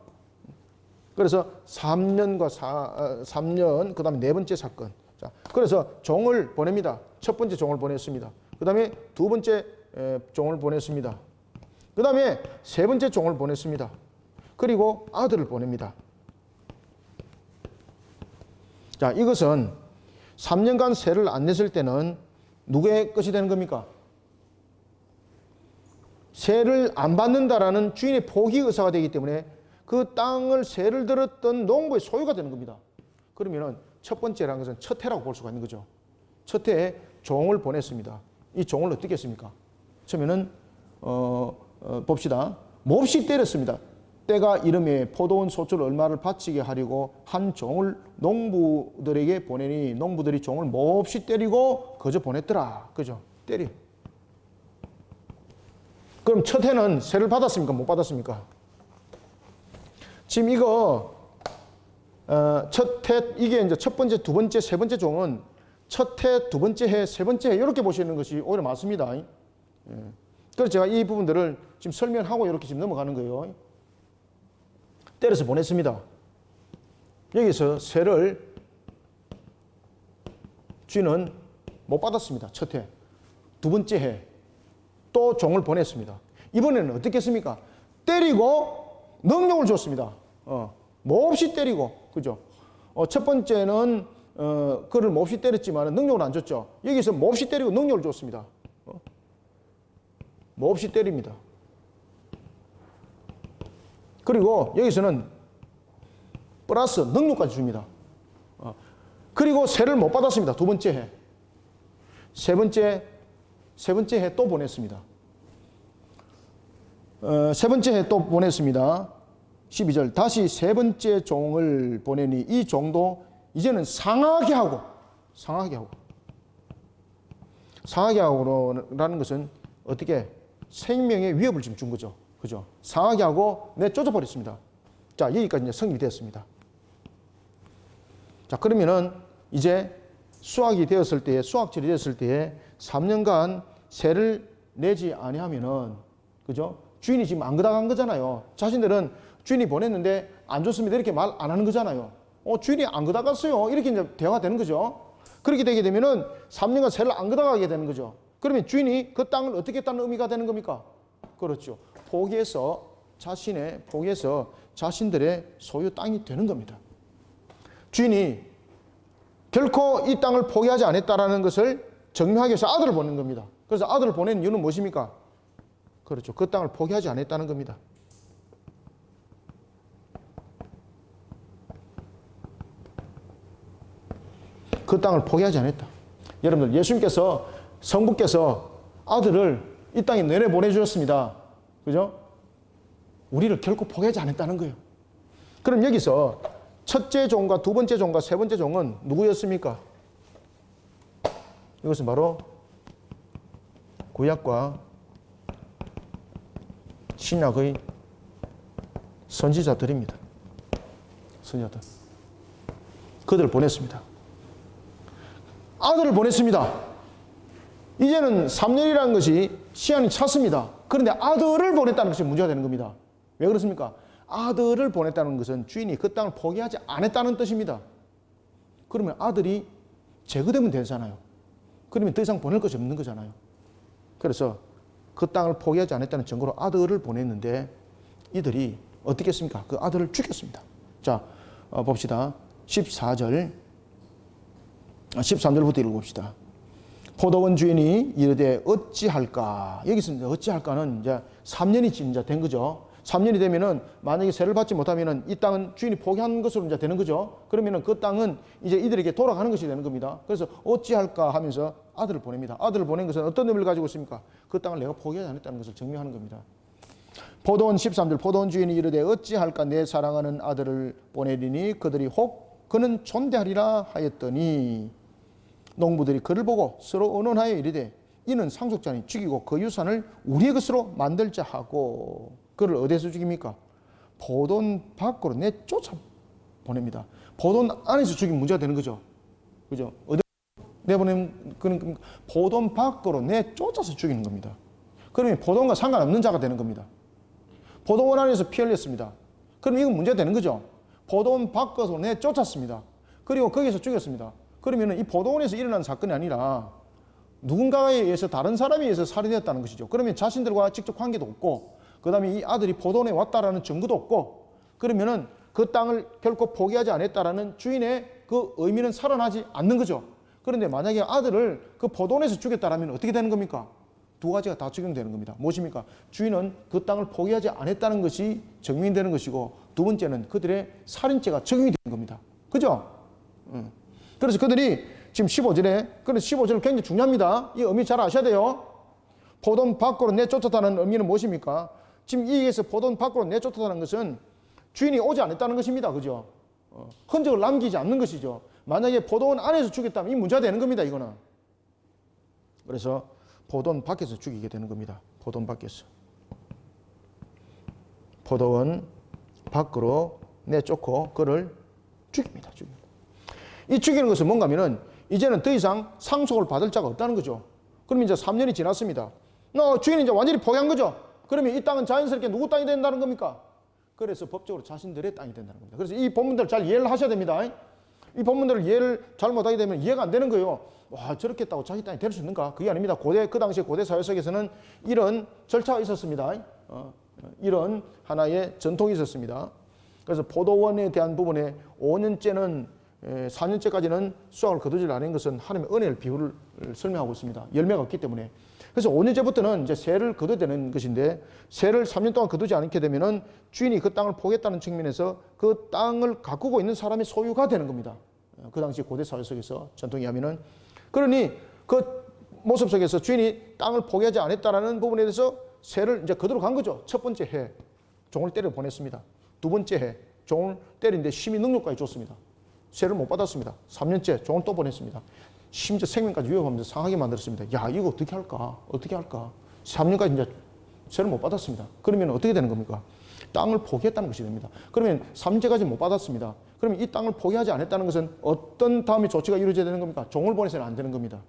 그래서 3년, 그 다음에 네 번째 사건. 자, 그래서 종을 보냅니다. 첫 번째 종을 보냈습니다. 그 다음에 두 번째 종을 보냈습니다. 그 다음에 세 번째 종을 보냈습니다. 그리고 아들을 보냅니다. 자, 이것은 3년간 세를 안 냈을 때는 누구의 것이 되는 겁니까? 세를 안 받는다라는 주인의 포기 의사가 되기 때문에 그 땅을 세를 들었던 농부의 소유가 되는 겁니다. 그러면은 첫 번째라는 것은 첫 해라고 볼 수가 있는 거죠. 첫 해에 종을 보냈습니다. 이 종을 어떻게 했습니까? 처음에는 봅시다. 몹시 때렸습니다. 때가 이름에 포도원 소출 얼마를 바치게 하려고 한 종을 농부들에게 보내니 농부들이 종을 몹시 때리고 거저 보냈더라. 그죠? 때려. 그럼 첫 해는 세를 받았습니까? 못 받았습니까? 지금 이거 첫 해, 이게 이제 첫 번째, 두 번째, 세 번째 종은 첫 해, 두 번째 해, 세 번째 해 이렇게 보시는 것이 오히려 맞습니다. 그래서 제가 이 부분들을 지금 설명하고 이렇게 지금 넘어가는 거예요. 때려서 보냈습니다. 여기서 세를 주인은 못 받았습니다. 첫 해. 두 번째 해 또 종을 보냈습니다. 이번에는 어떻게 했습니까? 때리고 능력을 줬습니다. 몹시 때리고, 그죠? 첫 번째는 그를 몹시 때렸지만 능력을 안 줬죠. 여기서 몹시 때리고 능력을 줬습니다. 몹시 때립니다. 그리고 여기서는 플러스 능력까지 줍니다. 그리고 세를 못 받았습니다. 두 번째 해. 세 번째 해 또 보냈습니다. 세 번째 해 또 보냈습니다. 12절. 다시 세 번째 종을 보내니 이 종도 이제는 상하게 하고라는 것은 어떻게 생명의 위협을 지금 준 거죠. 그죠? 상하게 하고 내쫓아 버렸습니다. 자, 여기까지 이제 성립이 되었습니다. 자, 그러면은 이제 수확이 되었을 때에, 수확철이 되었을 때에 3년간 세를 내지 아니하면은, 그죠? 주인이 지금 안 그다간 거잖아요. 자신들은 주인이 보냈는데 안 줬습니다. 이렇게 말 안 하는 거잖아요. 주인이 안 그다갔어요. 이렇게 이제 대화가 되는 거죠. 그렇게 되게 되면은 3년간 세를 안 그다가게 되는 거죠. 그러면 주인이 그 땅을 어떻게 했다는 의미가 되는 겁니까? 그렇죠. 포기해서 자신들의 소유 땅이 되는 겁니다. 주인이 결코 이 땅을 포기하지 않았다라는 것을 증명하기 위해서 아들을 보낸 겁니다. 그래서 아들을 보낸 이유는 무엇입니까? 그렇죠. 그 땅을 포기하지 않았다는 겁니다. 그 땅을 포기하지 않았다. 여러분들, 예수님께서 성부께서 아들을 이 땅에 내려보내주셨습니다. 그죠? 우리를 결코 포기하지 않았다는 거예요. 그럼 여기서 첫째 종과 두 번째 종과 세 번째 종은 누구였습니까? 이것은 바로 구약과 신약의 선지자들입니다. 선지자들. 그들을 보냈습니다. 아들을 보냈습니다. 이제는 3년이라는 것이 시한이 찼습니다. 그런데 아들을 보냈다는 것이 문제가 되는 겁니다. 왜 그렇습니까? 아들을 보냈다는 것은 주인이 그 땅을 포기하지 않았다는 뜻입니다. 그러면 아들이 제거되면 되잖아요. 그러면 더 이상 보낼 것이 없는 거잖아요. 그래서 그 땅을 포기하지 않았다는 증거로 아들을 보냈는데 이들이 어떻게 했습니까? 그 아들을 죽였습니다. 자, 봅시다. 13절부터 읽어봅시다. 포도원 주인이 이르되 어찌할까? 여기서 이제 어찌할까는 이제 3년이 이제 된 거죠. 3년이 되면은 만약에 세를 받지 못하면은 이 땅은 주인이 포기한 것으로 이제 되는 거죠. 그러면은 그 땅은 이제 이들에게 돌아가는 것이 되는 겁니다. 그래서 어찌할까 하면서 아들을 보냅니다. 아들을 보낸 것은 어떤 의미를 가지고 있습니까? 그 땅을 내가 포기하지 않았다는 것을 증명하는 겁니다. 포도원 13절 포도원 주인이 이르되 어찌할까 내 사랑하는 아들을 보내리니 그들이 혹 그는 존대하리라 하였더니 농부들이 그를 보고 서로 언언하여 이르되 이는 상속자니 죽이고 그 유산을 우리의 것으로 만들자 하고 그를 어디에서 죽입니까? 포도원 밖으로 내쫓아 보냅니다. 포도원 안에서 죽이면 문제가 되는 거죠. 그죠? 어디 내보내면 그는 포도원 밖으로 내쫓아서 죽이는 겁니다. 그러면 포도원과 상관없는 자가 되는 겁니다. 포도원 안에서 피 흘렸습니다. 그럼 이건 문제가 되는 거죠. 포도원 밖으로 내쫓았습니다. 그리고 거기서 죽였습니다. 그러면 이 포도원에서 일어난 사건이 아니라 누군가에 의해서 다른 사람에 의해서 살인되었다는 것이죠. 그러면 자신들과 직접 관계도 없고 그 다음에 이 아들이 포도원에 왔다라는 증거도 없고 그러면은 그 땅을 결코 포기하지 않았다라는 주인의 그 의미는 살아나지 않는 거죠. 그런데 만약에 아들을 그 포도원에서 죽였다라면 어떻게 되는 겁니까? 두 가지가 다 적용되는 겁니다. 무엇입니까? 주인은 그 땅을 포기하지 않았다는 것이 증명되는 것이고 두 번째는 그들의 살인죄가 적용이 되는 겁니다. 그죠? 그래서 그들이 지금 15절에 그래서 15절 굉장히 중요합니다. 이 의미 잘 아셔야 돼요. 포도원 밖으로 내쫓았다는 의미는 무엇입니까? 지금 이에서 포도원 밖으로 내쫓았다는 것은 주인이 오지 않았다는 것입니다. 그죠? 흔적을 남기지 않는 것이죠. 만약에 포도원 안에서 죽였다면 이 문제가 되는 겁니다. 이거는. 그래서 포도원 밖에서 죽이게 되는 겁니다. 포도원 밖에서. 포도원 밖으로 내쫓고 그를 죽입니다. 이 죽이는 것은 뭔가 하면은 이제는 더 이상 상속을 받을 자가 없다는 거죠. 그러면 이제 3년이 지났습니다. 주인이 이제 완전히 포기한 거죠. 그러면 이 땅은 자연스럽게 누구 땅이 된다는 겁니까? 그래서 법적으로 자신들의 땅이 된다는 겁니다. 그래서 이 본문들 잘 이해를 하셔야 됩니다. 이 본문들을 이해를 잘못하게 되면 이해가 안 되는 거예요. 와, 저렇게 했다고 자기 땅이 될 수 있는가? 그게 아닙니다. 그 당시 고대 사회 속에서는 이런 절차가 있었습니다. 이런 하나의 전통이 있었습니다. 그래서 포도원에 대한 부분에 5년째는 4년째까지는 수확을 거두지 않은 것은 하나님의 은혜의 비유를 설명하고 있습니다. 열매가 없기 때문에. 그래서 5년째부터는 이제 세를 거둬야 되는 것인데 세를 3년 동안 거두지 않게 되면은 주인이 그 땅을 포기했다는 측면에서 그 땅을 가꾸고 있는 사람의 소유가 되는 겁니다. 그 당시 고대 사회 속에서 전통에 하면은 그러니 그 모습 속에서 주인이 땅을 포기하지 않았다라는 부분에 대해서 세를 이제 거두러 간 거죠. 첫 번째 해 종을 때려 보냈습니다. 두 번째 해 종을 때리는데 심히 능력까지 줬습니다. 세를 못 받았습니다. 3년째 종을 또 보냈습니다. 심지어 생명까지 위협하면서 상하게 만들었습니다. 야, 이거 어떻게 할까? 어떻게 할까? 3년까지 이제 세를 못 받았습니다. 그러면 어떻게 되는 겁니까? 땅을 포기했다는 것이 됩니다. 그러면 3년째까지 못 받았습니다. 그러면 이 땅을 포기하지 않았다는 것은 어떤 다음에 조치가 이루어져야 되는 겁니까? 종을 보내서는 안 되는 겁니다.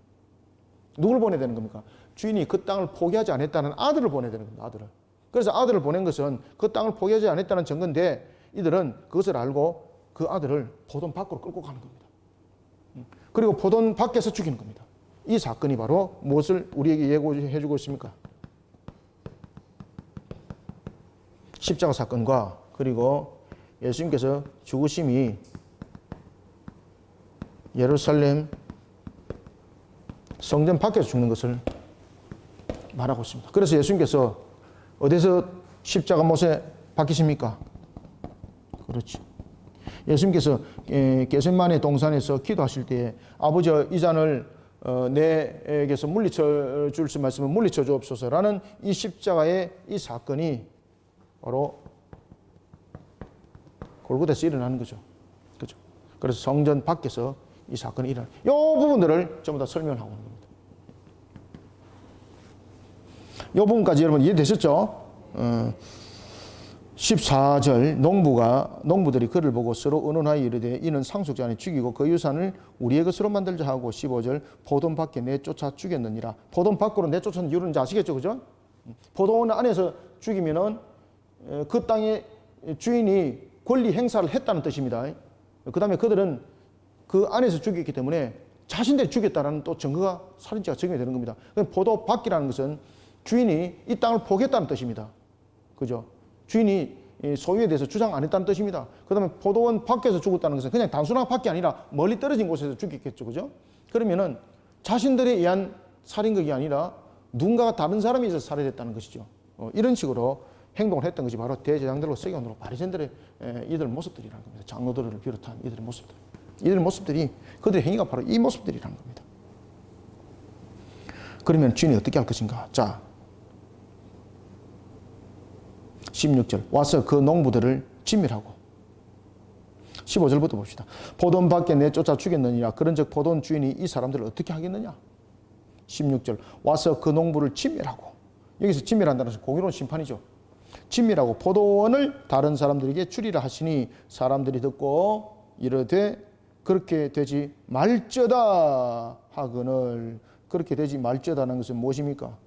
누굴 보내야 되는 겁니까? 주인이 그 땅을 포기하지 않았다는 아들을 보내야 되는 겁니다. 아들을. 그래서 아들을 보낸 것은 그 땅을 포기하지 않았다는 증거인데 이들은 그것을 알고 그 아들을 포도원 밖으로 끌고 가는 겁니다. 그리고 포도원 밖에서 죽이는 겁니다. 이 사건이 바로 무엇을 우리에게 예고해 주고 있습니까? 십자가 사건과 그리고 예수님께서 죽으심이 예루살렘 성전 밖에서 죽는 것을 말하고 있습니다. 그래서 예수님께서 어디서 십자가 못에 박히십니까? 그렇죠. 예수님께서 겟세마네 동산에서 기도하실 때에 아버지여 이 잔을 내게서 물리쳐 줄 수 말씀은 물리쳐 주옵소서라는 이 십자가의 이 사건이 바로 골고다에서 일어나는 거죠. 그죠? 그래서 성전 밖에서 이 사건이 일어나는, 이 부분들을 전부 다 설명하고 있는 겁니다. 이 부분까지 여러분 이해되셨죠? 14절 농부들이 그를 보고 서로 의논하여 이르되 이는 상속자니 죽이고 그 유산을 우리의 것으로 만들자 하고 15절 포도원 밖에 내쫓아 죽였느니라. 포도원 밖으로 내쫓은 이유는 아시겠죠? 그죠? 포도원 안에서 죽이면은 그 땅의 주인이 권리 행사를 했다는 뜻입니다. 그 다음에 그들은 그 안에서 죽였기 때문에 자신들이 죽였다는 또 증거가 살인죄가 적용이 되는 겁니다. 포도 밖이라는 것은 주인이 이 땅을 포기했다는 뜻입니다. 그죠? 주인이 소유에 대해서 주장 안 했다는 뜻입니다. 그 다음에 포도원 밖에서 죽었다는 것은 그냥 단순한 밖이 아니라 멀리 떨어진 곳에서 죽였겠죠. 그죠? 그러면은 자신들에 의한 살인극이 아니라 누군가가 다른 사람이 있어서 살해됐다는 것이죠. 이런 식으로 행동을 했던 것이 바로 대제사장들과 서기관들과 바리새인들의 이들 모습들이라는 겁니다. 장로들을 비롯한 이들의 모습들. 이들의 모습들이, 그들의 행위가 바로 이 모습들이라는 겁니다. 그러면 주인이 어떻게 할 것인가? 자, 16절 와서 그 농부들을 진멸하고 15절부터 봅시다. 포도원 밖에 내쫓아 죽였느니라. 그런즉 포도원 주인이 이 사람들을 어떻게 하겠느냐? 16절 와서 그 농부를 진멸하고, 여기서 진멸한다는 것은 공의로운 심판이죠. 진멸하고 포도원을 다른 사람들에게 주리라 하시니 사람들이 듣고 이르되 그렇게 되지 말지어다 하거늘. 그렇게 되지 말지어다는 것은 무엇입니까?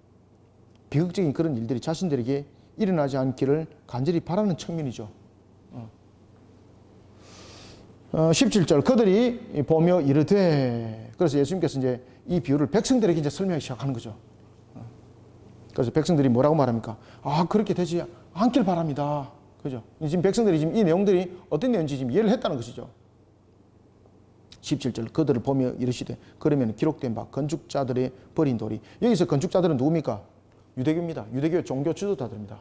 비극적인 그런 일들이 자신들에게 일어나지 않기를 간절히 바라는 측면이죠. 17절 그들이 보며 이르되, 그래서 예수님께서 이제 이 비유를 백성들에게 이제 설명하기 시작하는 거죠. 그래서 백성들이 뭐라고 말합니까? 아, 그렇게 되지 않길 바랍니다. 그죠? 지금 백성들이 지금 이 내용들이 어떤 내용인지 지금 이해를 했다는 것이죠. 17절 그들을 보며 이르시되 그러면 기록된 바 건축자들의 버린 돌이, 여기서 건축자들은 누굽니까? 유대교입니다. 유대교의 종교 지도자들입니다.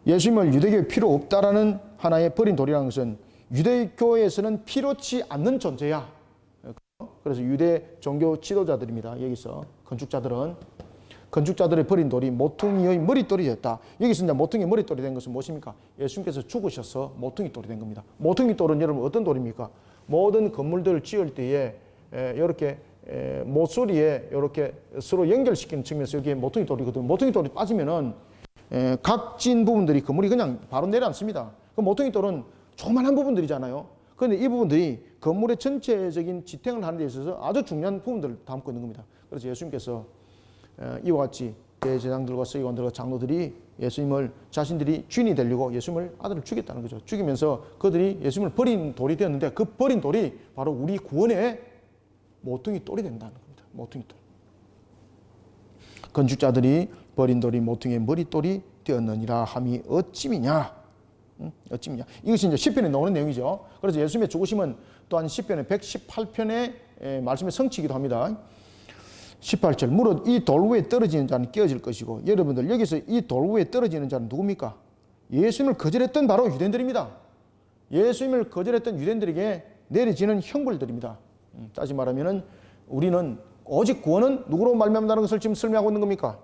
예수님을 유대교에 필요 없다라는 하나의 버린 돌이라는 것은 유대교에서는 필요치 않는 존재야. 그래서 유대 종교 지도자들입니다. 여기서 건축자들의 버린 돌이 모퉁이의 머릿돌이 됐다. 여기서 이제 모퉁이의 머릿돌이 된 것은 무엇입니까? 예수님께서 죽으셔서 모퉁이 돌이 된 겁니다. 모퉁이 돌은 여러분 어떤 돌입니까? 모든 건물들을 지을 때에 이렇게 모서리에 이렇게 서로 연결시키는 측면에서 여기에 모퉁이 돌이거든요. 모퉁이 돌이 빠지면은 각진 부분들이 건물이 그냥 바로 내려앉습니다. 그 모퉁이 돌은 조그만한 부분들이잖아요. 그런데 이 부분들이 건물의 전체적인 지탱을 하는 데 있어서 아주 중요한 부분들을 담고 있는 겁니다. 그래서 예수님께서 이와 같이 대제사장들과 서기관들과 장로들이 예수님을 자신들이 주인이 되려고 예수님을 아들을 죽였다는 거죠. 죽이면서 그들이 예수님을 버린 돌이 되었는데 그 버린 돌이 바로 우리 구원의 모퉁이 돌이 된다는 겁니다. 모퉁이 돌. 건축자들이 버린 돌이 모퉁이의 머릿돌이 되었느니라 함이 어찌미냐? 어찌미냐? 이것이 이제 시편에 나오는 내용이죠. 그래서 예수님의 죽으심은 또한 시편의 118편의 말씀의 성취이기도 합니다. 18절 무릇 이 돌 위에 떨어지는 자는 깨어질 것이고, 여러분들 여기서 이 돌 위에 떨어지는 자는 누굽니까? 예수님을 거절했던 바로 유대인들입니다. 예수님을 거절했던 유대인들에게 내려지는 형벌들입니다. 다시 말하면은 우리는 오직 구원은 누구로 말미암다는 것을 지금 설명하고 있는 겁니까?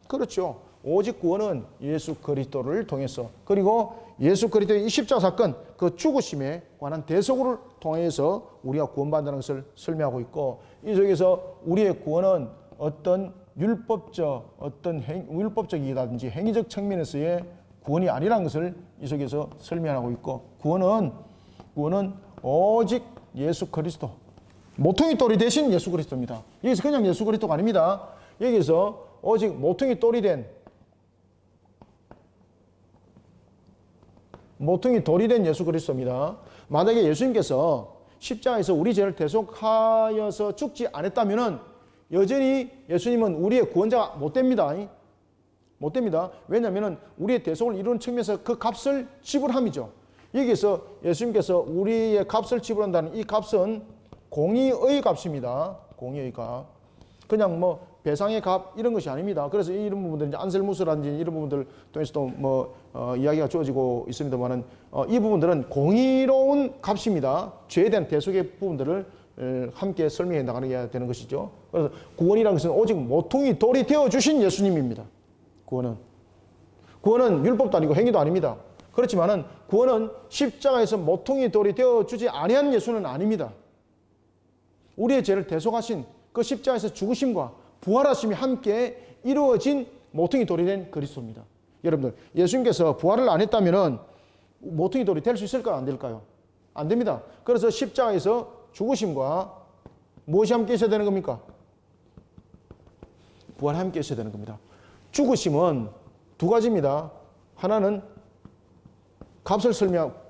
그렇죠. 오직 구원은 예수 그리스도를 통해서, 그리고 예수 그리스도의 이 십자가 사건, 그 죽으심에 관한 대속을 통해서 우리가 구원받는다는 것을 설명하고 있고, 이 속에서 우리의 구원은 어떤 율법적이라든지 행위적 측면에서의 구원이 아니라는 것을 이 속에서 설명하고 있고, 구원은 오직 예수 그리스도, 모퉁이 돌이 되신 예수 그리스도입니다. 여기서 그냥 예수 그리스도가 아닙니다. 여기서 오직 모퉁이 돌이 된 예수 그리스도입니다. 만약에 예수님께서 십자가에서 우리 죄를 대속하여서 죽지 않았다면은 여전히 예수님은 우리의 구원자가 못 됩니다. 못 됩니다. 왜냐하면 우리의 대속을 이루는 측면에서 그 값을 지불함이죠. 여기서 예수님께서 우리의 값을 지불한다는 이 값은 공의의 값입니다. 공의의 값. 그냥 뭐 배상의 값 이런 것이 아닙니다. 그래서 이런 부분들 이제 안셀무스라든지 이런 부분들 통해서도 이야기가 주어지고 있습니다만은 이 부분들은 공의로운 값입니다. 죄에 대한 대속의 부분들을 함께 설명해 나가야 되는 것이죠. 그래서 구원이라는 것은 오직 모퉁이 돌이 되어 주신 예수님입니다. 구원은 율법도 아니고 행위도 아닙니다. 그렇지만은 구원은 십자가에서 모퉁이 돌이 되어 주지 아니한 예수는 아닙니다. 우리의 죄를 대속하신 그 십자가에서 죽으심과 부활하심이 함께 이루어진 모퉁이 돌이 된 그리스도입니다. 여러분들, 예수님께서 부활을 안 했다면은 모퉁이 돌이 될 수 있을까요? 안 될까요? 안 됩니다. 그래서 십자가에서 죽으심과 무엇이 함께 있어야 되는 겁니까? 부활이 함께 있어야 되는 겁니다. 죽으심은 두 가지입니다. 하나는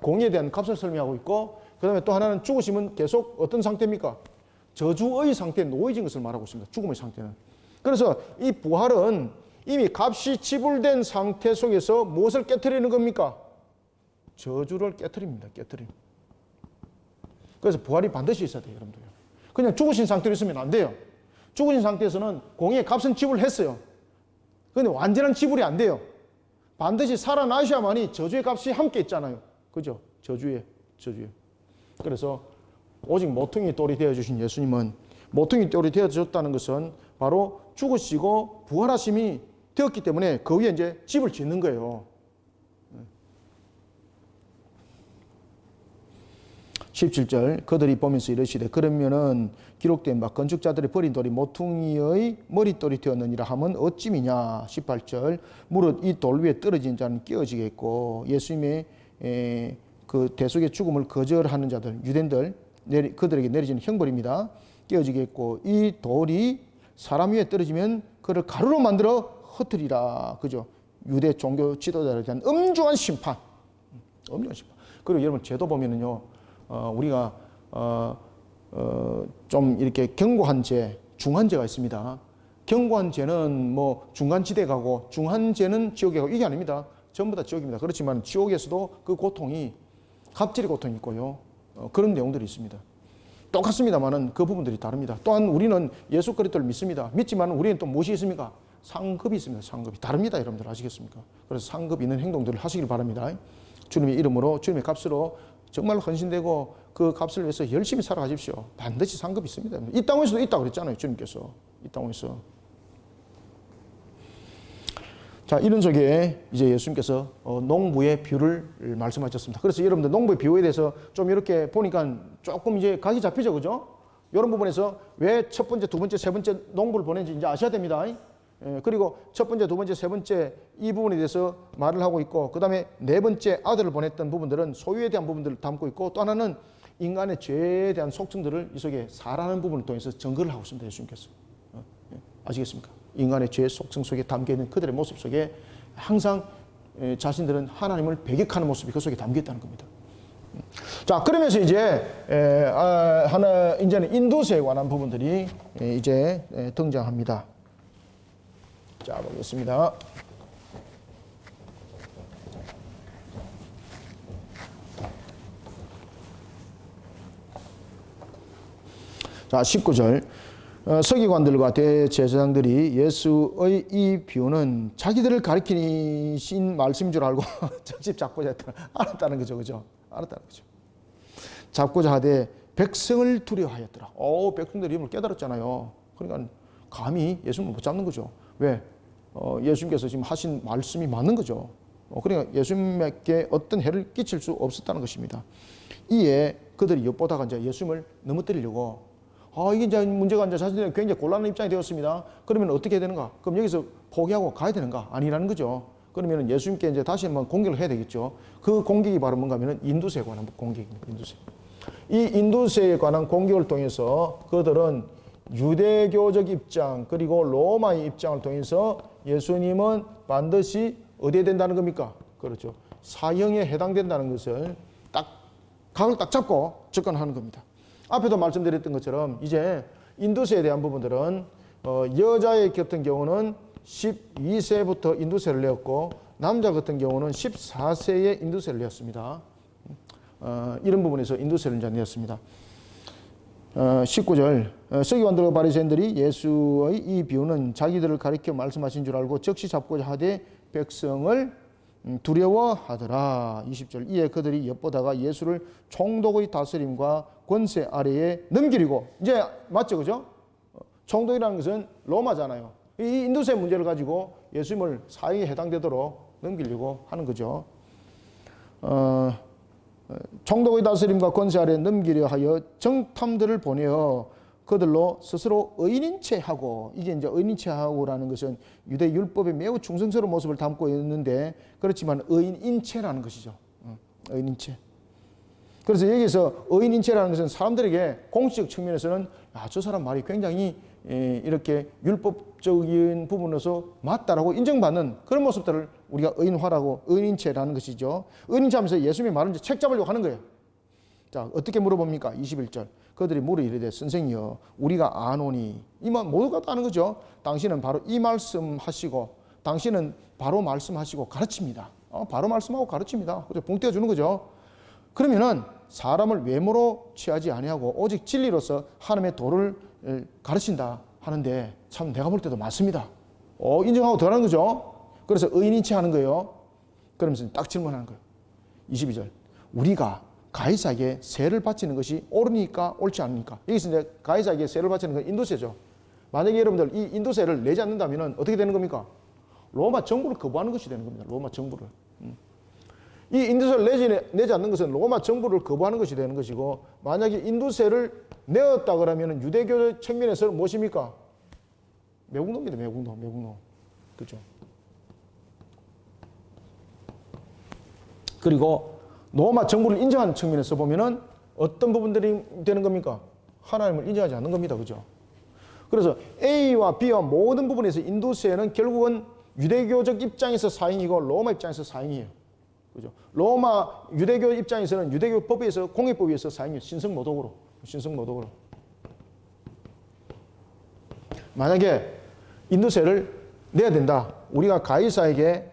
공의에 대한 값을 설명하고 있고, 그 다음에 또 하나는 죽으심은 계속 어떤 상태입니까? 저주의 상태에 놓여진 것을 말하고 있습니다. 죽음의 상태는. 그래서 이 부활은 이미 값이 지불된 상태 속에서 무엇을 깨트리는 겁니까? 저주를 깨트립니다. 그래서 부활이 반드시 있어야 돼요, 여러분들. 그냥 죽으신 상태로 있으면 안 돼요. 죽으신 상태에서는 공의의 값은 지불했어요. 그런데 완전한 지불이 안 돼요. 반드시 살아나셔야만이 저주의 값이 함께 있잖아요. 그죠? 저주에. 그래서 오직 모퉁이 돌이 되어주신 예수님은, 모퉁이 돌이 되어주셨다는 것은 바로 죽으시고 부활하심이 되었기 때문에 그 위에 이제 집을 짓는 거예요. 17절, 그들이 보면서 이르시되 그러면은 기록된 바 건축자들이 버린 돌이 모퉁이의 머릿돌이 되었느니라 하면 어찌미냐. 18절, 무릇 이 돌 위에 떨어진 자는 깨어지겠고 예수님의 그 대속의 죽음을 거절하는 자들, 유대인들, 그들에게 내려지는 형벌입니다. 깨어지겠고 이 돌이 사람 위에 떨어지면 그를 가루로 만들어 흩으리라. 그죠? 유대 종교 지도자에 대한 엄중한 심판. 그리고 여러분, 죄도 보면은요, 우리가 좀 이렇게 경고한 죄, 중한 죄가 있습니다. 경고한 죄는 뭐 중간지대 가고, 중한 죄는 지옥에 가고, 이게 아닙니다. 전부 다 지옥입니다. 그렇지만 지옥에서도 그 고통이 갑질의 고통이 있고요. 그런 내용들이 있습니다. 똑같습니다만은 그 부분들이 다릅니다. 또한 우리는 예수 그리스도를 믿습니다. 믿지만 우리는 또 무엇이 있습니까? 상급이 있습니다. 상급이 다릅니다. 여러분들 아시겠습니까? 그래서 상급 있는 행동들을 하시길 바랍니다. 주님의 이름으로, 주님의 값으로 정말 헌신되고 그 값을 위해서 열심히 살아가십시오. 반드시 상급이 있습니다. 이 땅에서도 있다고 그랬잖아요. 주님께서. 이 땅에서. 자, 이런 속에 이제 예수님께서 농부의 비유를 말씀하셨습니다. 그래서 여러분들 농부의 비유에 대해서 좀 이렇게 보니까 조금 이제 각이 잡히죠. 그죠? 이런 부분에서 왜 첫 번째, 두 번째, 세 번째 농부를 보낸지 이제 아셔야 됩니다. 그리고 첫 번째, 두 번째, 세 번째 이 부분에 대해서 말을 하고 있고, 그 다음에 네 번째 아들을 보냈던 부분들은 소유에 대한 부분들을 담고 있고, 또 하나는 인간의 죄에 대한 속성들을 이 속에 사라는 부분을 통해서 증거를 하고 있습니다. 예수님께서. 아시겠습니까? 인간의 죄의 속성 속에 담겨있는 그들의 모습 속에 항상 자신들은 하나님을 배격하는 모습이 그 속에 담겨 있다는 겁니다. 자, 그러면서 이제 이제는 인도세에 관한 부분들이 이제 등장합니다. 자, 보겠습니다. 자, 19절. 서기관들과 대제사장들이 예수의 이 비유는 자기들을 가리키신 말씀인 줄 알고 적집 잡고자 알았다는 거죠. 그죠? 알았다는 거죠. 잡고자 하되 백성을 두려워하였더라. 백성들이 이름을 깨달았잖아요. 그러니까 감히 예수님을 못 잡는 거죠. 왜? 예수님께서 지금 하신 말씀이 맞는 거죠. 그러니까 예수님에게 어떤 해를 끼칠 수 없었다는 것입니다. 이에 그들이 엿보다가 이제 예수님을 넘어뜨리려고, 이게 이제 문제가 이제 자신들은 굉장히 곤란한 입장이 되었습니다. 그러면 어떻게 해야 되는가? 그럼 여기서 포기하고 가야 되는가? 아니라는 거죠. 그러면 예수님께 이제 다시 한번 공격을 해야 되겠죠. 그 공격이 바로 뭔가 하면 인두세에 관한 공격입니다. 인두세. 이 인두세에 관한 공격을 통해서 그들은 유대교적 입장, 그리고 로마의 입장을 통해서 예수님은 반드시 어디에 된다는 겁니까? 그렇죠. 사형에 해당된다는 것을 각을 딱 잡고 접근하는 겁니다. 앞에도 말씀드렸던 것처럼 이제 인두세에 대한 부분들은 여자의 같은 경우는 12세부터 인두세를 내었고, 남자 같은 경우는 14세에 인두세를 내었습니다. 이런 부분에서 인두세를 이제 내었습니다. 19절, 서기관들과 바리새인들이 예수의 이 비유는 자기들을 가리켜 말씀하신 줄 알고 즉시 잡고자 하되 백성을 두려워하더라. 20절. 이에 그들이 엿보다가 예수를 총독의 다스림과 권세 아래에 넘기려고. 이제 맞죠, 그죠? 총독이라는 것은 로마잖아요. 이 인도세 문제를 가지고 예수님을 사형에 해당되도록 넘기려고 하는 거죠. 총독의 다스림과 권세 아래에 넘기려 하여 정탐들을 보내어 그들로 스스로 의인인 체하고, 이게 이제 의인인 체하고라는 것은 유대 율법에 매우 충성스러운 모습을 담고 있는데, 그렇지만 의인인 체라는 것이죠. 의인인 체. 그래서 여기서 의인인 체라는 것은 사람들에게 공식적 측면에서는 저 사람 말이 굉장히 이렇게 율법적인 부분에서 맞다라고 인정받는 그런 모습들을 우리가 의인화라고, 의인인 체라는 것이죠. 의인인 체하면서 예수님의 말을 이제 책 잡으려고 하는 거예요. 자, 어떻게 물어봅니까? 21절. 그들이 물어 이르되 선생이여 우리가 아노니. 이 말 모두가 다 아는 거죠. 당신은 바로 이 말씀하시고, 당신은 바로 말씀하시고 가르칩니다. 바로 말씀하고 가르칩니다. 그래서 봉 떼어주는 거죠. 그러면은 사람을 외모로 취하지 아니하고 오직 진리로서 하나님의 도를 가르친다 하는데, 참 내가 볼 때도 맞습니다. 인정하고 들어가는 거죠. 그래서 의인인 체하는 거예요. 그러면서 딱 질문하는 거예요. 22절. 우리가 가이사에게 세를 바치는 것이 옳으니까 옳지 않으니까. 여기서 이제 가이사에게 세를 바치는 건 인도세죠. 만약에 여러분들 이 인도세를 내지 않는다면 어떻게 되는 겁니까? 로마 정부를 거부하는 것이 되는 겁니다. 로마 정부를. 이 인도세를 내지 않는 것은 로마 정부를 거부하는 것이 되는 것이고, 만약에 인도세를 내었다 그러면 유대교 측면에서는 무엇입니까? 매국노입니다. 매국노. 그렇죠? 그리고 로마 정부를 인정하는 측면에서 보면은 어떤 부분들이 되는 겁니까? 하나님을 인정하지 않는 겁니다. 그죠? 그래서 A와 B와 모든 부분에서 인도세는 결국은 유대교적 입장에서 사형이고 로마 입장에서 사형이에요. 그죠? 로마 유대교 입장에서는 유대교 법에서 공예법에 의해서 사형이에요. 신성모독으로. 만약에 인도세를 내야 된다. 우리가 가이사에게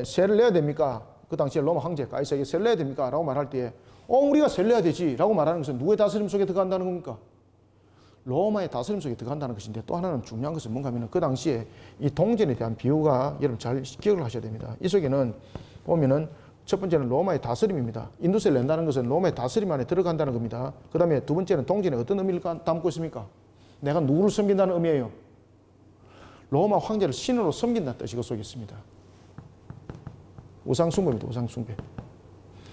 세를 내야 됩니까? 그 당시에 로마 황제 가이사에게 세를 내야 됩니까? 라고 말할 때 우리가 세를 내야 되지 라고 말하는 것은 누구의 다스림 속에 들어간다는 겁니까? 로마의 다스림 속에 들어간다는 것인데, 또 하나는 중요한 것은 뭔가 하면 그 당시에 이 동전에 대한 비유가 여러분 잘 기억을 하셔야 됩니다. 이 속에는 보면은 첫 번째는 로마의 다스림입니다. 인도세를 낸다는 것은 로마의 다스림 안에 들어간다는 겁니다. 그 다음에 두 번째는 동전에 어떤 의미를 담고 있습니까? 내가 누구를 섬긴다는 의미예요. 로마 황제를 신으로 섬긴다는 뜻이 그 속에 있습니다. 우상숭배입니다. 우상숭배.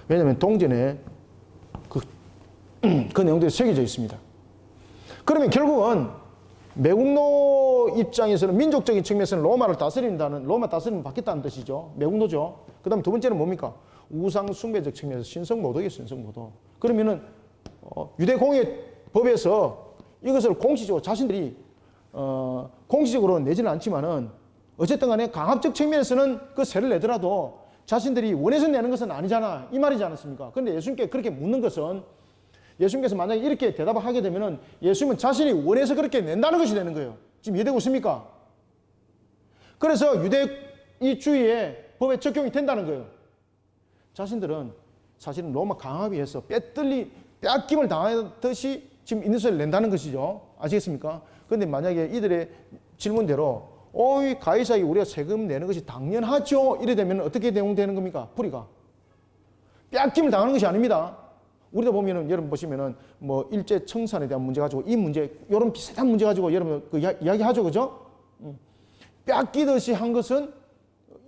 왜냐하면 동전에 그 내용들이 새겨져 있습니다. 그러면 결국은 매국노 입장에서는 민족적인 측면에서는 로마를 다스린다는, 로마 다스림을 받겠다는 뜻이죠. 매국노죠. 그 다음에 두 번째는 뭡니까? 우상숭배적 측면에서 신성모독이에요. 신성모독. 그러면은 유대공예법에서 이것을 공식적으로 자신들이 공식적으로 내지는 않지만은 어쨌든 간에 강압적 측면에서는 그 세를 내더라도 자신들이 원해서 내는 것은 아니잖아. 이 말이지 않았습니까? 그런데 예수님께 그렇게 묻는 것은, 예수님께서 만약에 이렇게 대답을 하게 되면은 예수님은 자신이 원해서 그렇게 낸다는 것이 되는 거예요. 지금 이해되고 있습니까? 그래서 유대주의의 법에 적용이 된다는 거예요. 자신들은 사실은 로마 강압에 의해서 빼앗김을 당하듯이 지금 인도세를 낸다는 것이죠. 아시겠습니까? 그런데 만약에 이들의 질문대로 가이사에게 우리가 세금 내는 것이 당연하죠. 이래 되면 어떻게 대응되는 겁니까? 풀이가. 빼앗김을 당하는 것이 아닙니다. 우리도 보면은, 여러분 보시면은, 일제 청산에 대한 문제 가지고, 이 문제, 이런 비슷한 문제 가지고 여러분 이야기 하죠. 그죠? 빼앗기듯이 한 것은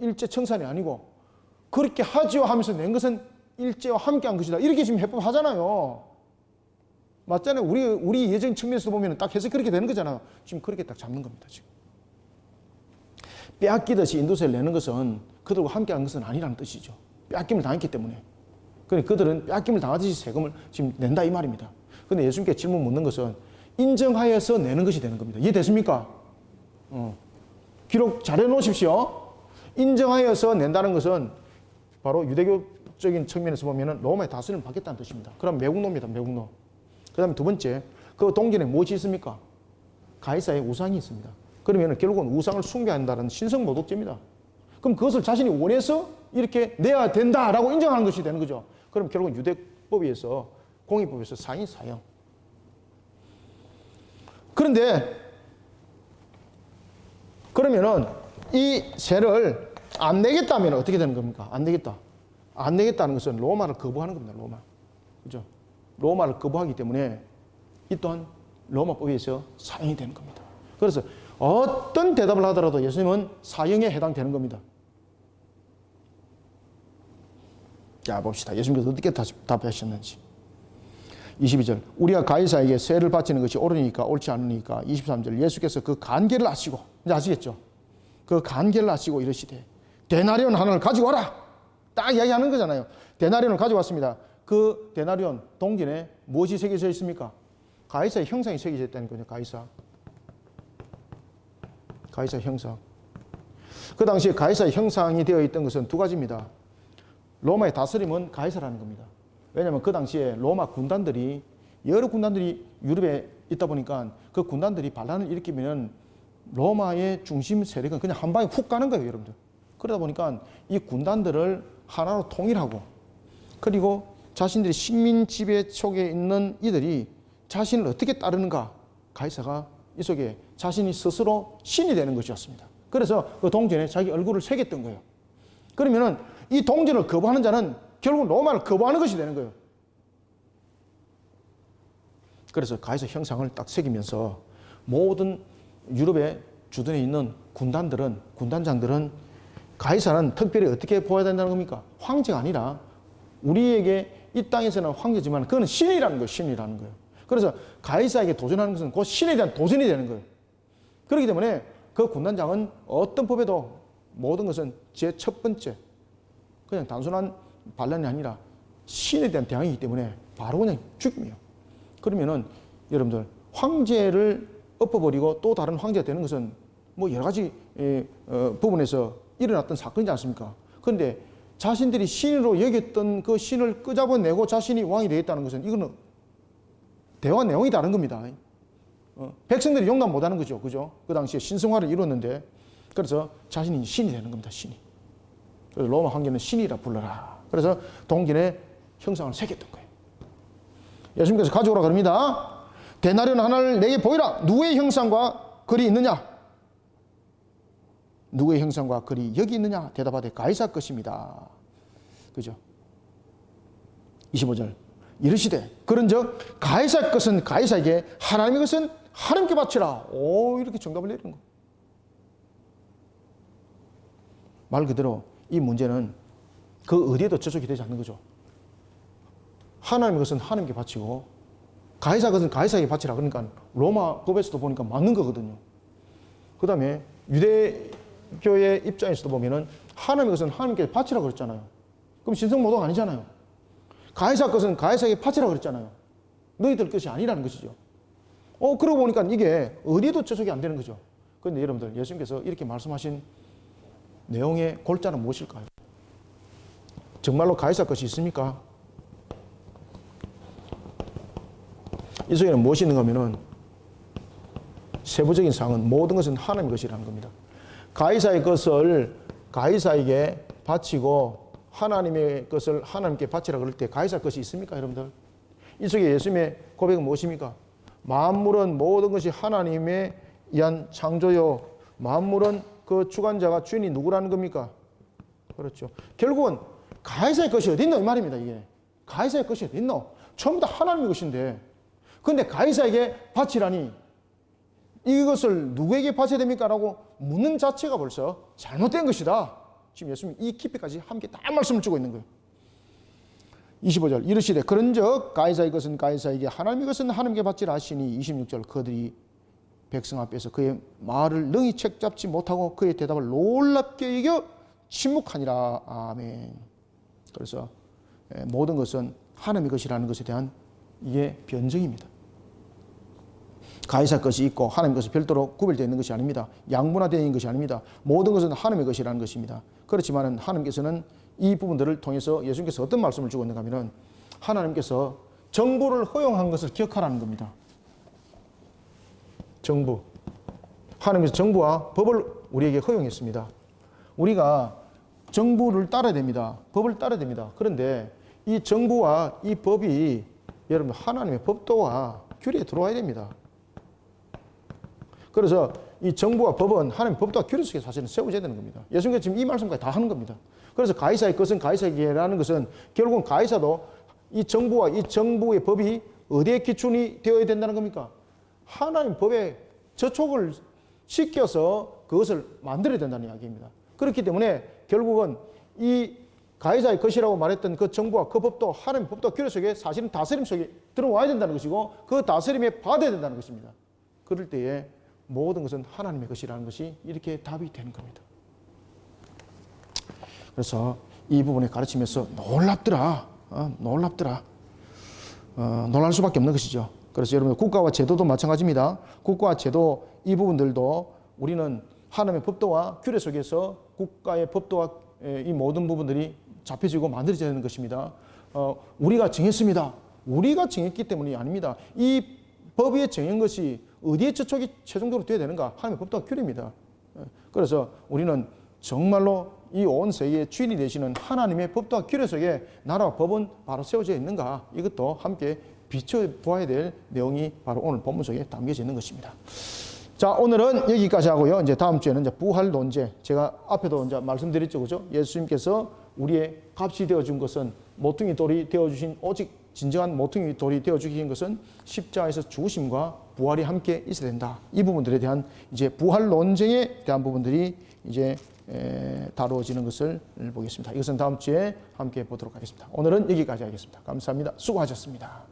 일제 청산이 아니고, 그렇게 하지요 하면서 낸 것은 일제와 함께 한 것이다. 이렇게 지금 해법 하잖아요. 맞잖아요. 우리 예전 측면에서 보면은 딱 해서 그렇게 되는 거잖아요. 지금 그렇게 딱 잡는 겁니다. 지금. 빼앗기듯이 인도세를 내는 것은 그들과 함께 한 것은 아니라는 뜻이죠. 빼앗김을 당했기 때문에. 그러니까 그들은 빼앗김을 당하듯이 세금을 지금 낸다 이 말입니다. 그런데 예수님께 질문 묻는 것은 인정하여서 내는 것이 되는 겁니다. 이해됐습니까? 기록 잘 해놓으십시오. 인정하여서 낸다는 것은 바로 유대교적인 측면에서 보면 로마의 다스림을 받겠다는 뜻입니다. 그럼 매국노입니다. 매국노. 그 다음에 두 번째, 그 동전에 무엇이 있습니까? 가이사의 우상이 있습니다. 그러면 결국은 우상을 숭배한다는 신성모독죄입니다. 그럼 그것을 자신이 원해서 이렇게 내야 된다라고 인정하는 것이 되는 거죠. 그럼 결국은 유대법에서, 공예법에서 사형. 그런데 그러면은 이 세를 안 내겠다면 어떻게 되는 겁니까? 안 내겠다. 안 내겠다는 것은 로마를 거부하는 겁니다. 로마. 그죠? 로마를 거부하기 때문에 이 또한 로마법에 의해서 사형이 되는 겁니다. 그래서 어떤 대답을 하더라도 예수님은 사형에 해당되는 겁니다. 자, 봅시다. 예수님께서 어떻게 답하셨는지. 22절. 우리가 가이사에게 세를 바치는 것이 옳으니까 옳지 않으니까. 23절. 예수께서 그 간계를 아시고, 이제 아시겠죠? 그 간계를 아시고 이러시되 데나리온 하나를 가지고 와라. 딱 이야기하는 거잖아요. 데나리온을 가져왔습니다. 그 데나리온 동전에 무엇이 새겨져 있습니까? 가이사의 형상이 새겨져 있다는 거죠. 가이사 형상. 그 당시에 가이사의 형상이 되어 있던 것은 두 가지입니다. 로마의 다스림은 가이사라는 겁니다. 왜냐하면 그 당시에 로마 군단들이 여러 군단들이 유럽에 있다 보니까 그 군단들이 반란을 일으키면 로마의 중심 세력은 그냥 한 방에 훅 가는 거예요, 여러분들. 그러다 보니까 이 군단들을 하나로 통일하고, 그리고 자신들이 식민 지배 속에 있는 이들이 자신을 어떻게 따르는가, 가이사가 이 속에 자신이 스스로 신이 되는 것이었습니다. 그래서 그 동전에 자기 얼굴을 새겼던 거예요. 그러면은 이 동전을 거부하는 자는 결국 로마를 거부하는 것이 되는 거예요. 그래서 가이사 형상을 딱 새기면서 모든 유럽의 주둔에 있는 군단장들은 가이사는 특별히 어떻게 보아야 된다는 겁니까? 황제가 아니라 우리에게 이 땅에서는 황제지만 그는 신이라는 거예요. 신이라는 거예요. 그래서 가이사에게 도전하는 것은 곧 신에 대한 도전이 되는 거예요. 그렇기 때문에 그 군단장은 어떤 법에도 모든 것은 제 첫 번째 그냥 단순한 반란이 아니라 신에 대한 대항이기 때문에 바로 그냥 죽임이에요. 그러면은 여러분들 황제를 엎어버리고 또 다른 황제가 되는 것은 뭐 여러 가지 부분에서 일어났던 사건이지 않습니까? 그런데 자신들이 신으로 여겼던 그 신을 끄잡아내고 자신이 왕이 되겠다는 것은 이거는 대화 내용이 다른 겁니다. 백성들이 용납 못하는 거죠. 그죠? 그 당시에 신성화를 이뤘는데 그래서 자신이 신이 되는 겁니다. 신이. 그래서 로마 황제는 신이라 불러라. 그래서 동전에 형상을 새겼던 거예요. 예수님께서 가져오라 그럽니다. 데나리온 하나를 내게 보이라. 누구의 형상과 글이 있느냐? 누구의 형상과 글이 여기 있느냐? 대답하되 가이사 것입니다. 그죠? 25절. 이르시되 그런즉 가이사 것은 가이사에게 하나님의 것은 하나님께 바치라. 오, 이렇게 정답을 내리는 거. 말 그대로 이 문제는 그 어디에도 저촉이 되지 않는 거죠. 하나님의 것은 하나님께 바치고 가이사 것은 가이사에게 바치라. 그러니까 로마 법에서도 보니까 맞는 거거든요. 그 다음에 유대교의 입장에서도 보면은 하나님의 것은 하나님께 바치라 그랬잖아요. 그럼 신성모독 아니잖아요. 가이사 것은 가이사에게 바치라 그랬잖아요. 너희들 것이 아니라는 것이죠. 그러고 보니까 이게 어디도 저촉이 안 되는 거죠. 그런데 여러분들 예수님께서 이렇게 말씀하신 내용의 골자는 무엇일까요? 정말로 가이사 것이 있습니까? 이 속에는 무엇이 있는가 하면은 세부적인 사항은 모든 것은 하나님의 것이라는 겁니다. 가이사의 것을 가이사에게 바치고 하나님의 것을 하나님께 바치라 그럴 때 가이사 것이 있습니까, 여러분들? 이 속에 예수님의 고백은 무엇입니까? 만물은 모든 것이 하나님에 의한 창조요. 만물은 그 주관자가 주인이 누구라는 겁니까? 그렇죠. 결국은 가이사의 것이 어디 있노 이 말입니다. 이게 가이사의 것이 어디 있노? 전부 다 하나님의 것인데, 그런데 가이사에게 바치라니 이것을 누구에게 바쳐야 됩니까? 라고 묻는 자체가 벌써 잘못된 것이다. 지금 예수님 이 깊이까지 함께 다 말씀을 주고 있는 거예요. 25절 이르시되 그런즉 가이사의 것은 가이사에게 하나님의 것은 하나님께 바치라 하시니 26절 그들이 백성 앞에서 그의 말을 능히 책잡지 못하고 그의 대답을 놀랍게 여겨 침묵하니라. 아멘. 그래서 모든 것은 하나님의 것이라는 것에 대한 이게 변증입니다. 가이사 것이 있고 하나님의 것이 별도로 구별되어 있는 것이 아닙니다. 양분화되어 있는 것이 아닙니다. 모든 것은 하나님의 것이라는 것입니다. 그렇지만 하나님께서는 이 부분들을 통해서 예수님께서 어떤 말씀을 주고 있는가 하면 하나님께서 정부를 허용한 것을 기억하라는 겁니다. 정부. 하나님께서 정부와 법을 우리에게 허용했습니다. 우리가 정부를 따라야 됩니다. 법을 따라야 됩니다. 그런데 이 정부와 이 법이 여러분 하나님의 법도와 규례에 들어와야 됩니다. 그래서 이 정부와 법은 하나님의 법도와 규례 속에 사실은 세워져야 되는 겁니다. 예수님께서 지금 이 말씀까지 다 하는 겁니다. 그래서 가이사의 것은 가이사에게라는 것은 결국은 가이사도 이 정부와 이 정부의 법이 어디에 기준이 되어야 된다는 겁니까? 하나님 법에 저촉을 시켜서 그것을 만들어야 된다는 이야기입니다. 그렇기 때문에 결국은 이 가해자의 것이라고 말했던 그 정부와 그 법도 하나님의 법도 규례 속에 사실은 다스림 속에 들어와야 된다는 것이고 그 다스림에 받아야 된다는 것입니다. 그럴 때에 모든 것은 하나님의 것이라는 것이 이렇게 답이 되는 겁니다. 그래서 이 부분에 가르치면서 놀랍더라. 놀랄 수밖에 없는 것이죠. 그래서 여러분 국가와 제도도 마찬가지입니다. 국가와 제도 이 부분들도 우리는 하나님의 법도와 규례 속에서 국가의 법도와 이 모든 부분들이 잡혀지고 만들어져야 하는 것입니다. 우리가 정했습니다. 우리가 정했기 때문이 아닙니다. 이 법에 정한 것이 어디에 저촉이 최종적으로 되어야 되는가? 하나님의 법도와 규례입니다. 그래서 우리는 정말로 이 온 세계의 주인이 되시는 하나님의 법도와 규례 속에 나라와 법은 바로 세워져 있는가? 이것도 함께 비춰보아야 될 내용이 바로 오늘 본문 속에 담겨져 있는 것입니다. 자, 오늘은 여기까지 하고요. 이제 다음 주에는 이제 부활 논제. 제가 앞에도 이제 말씀드렸죠. 그죠? 예수님께서 우리의 값이 되어준 것은 모퉁이 돌이 되어주신 오직 진정한 모퉁이 돌이 되어주신 것은 십자가에서 죽으심과 부활이 함께 있어야 된다. 이 부분들에 대한 이제 부활 논쟁에 대한 부분들이 이제 다루어지는 것을 보겠습니다. 이것은 다음 주에 함께 보도록 하겠습니다. 오늘은 여기까지 하겠습니다. 감사합니다. 수고하셨습니다.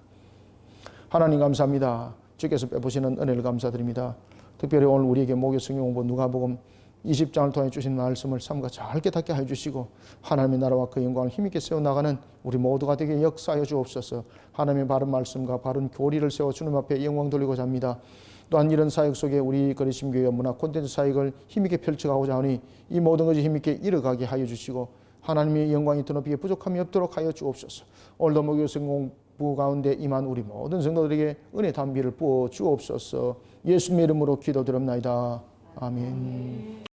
하나님 감사합니다. 주께서 베푸시는 은혜를 감사드립니다. 특별히 오늘 우리에게 목요 성경 공부 누가복음 20장을 통해 주신 말씀을 삼가 잘 깨닫게 해주시고 하나님의 나라와 그 영광을 힘있게 세워나가는 우리 모두가 되게 역사하여 주옵소서. 하나님의 바른 말씀과 바른 교리를 세워 주님 앞에 영광 돌리고자 합니다. 또한 이런 사역 속에 우리 거리심교회 문화 콘텐츠 사역을 힘있게 펼쳐가고자 하니 이 모든 것이 힘있게 이뤄가게 하여 주시고 하나님의 영광이 드높이게 부족함이 없도록 하여 주옵소서. 오늘도 목요 성경 공부 가운데 임한 우리 모든 성도들에게 은혜 담비를 부어 주옵소서. 예수님의 이름으로 기도드립나이다. 아멘.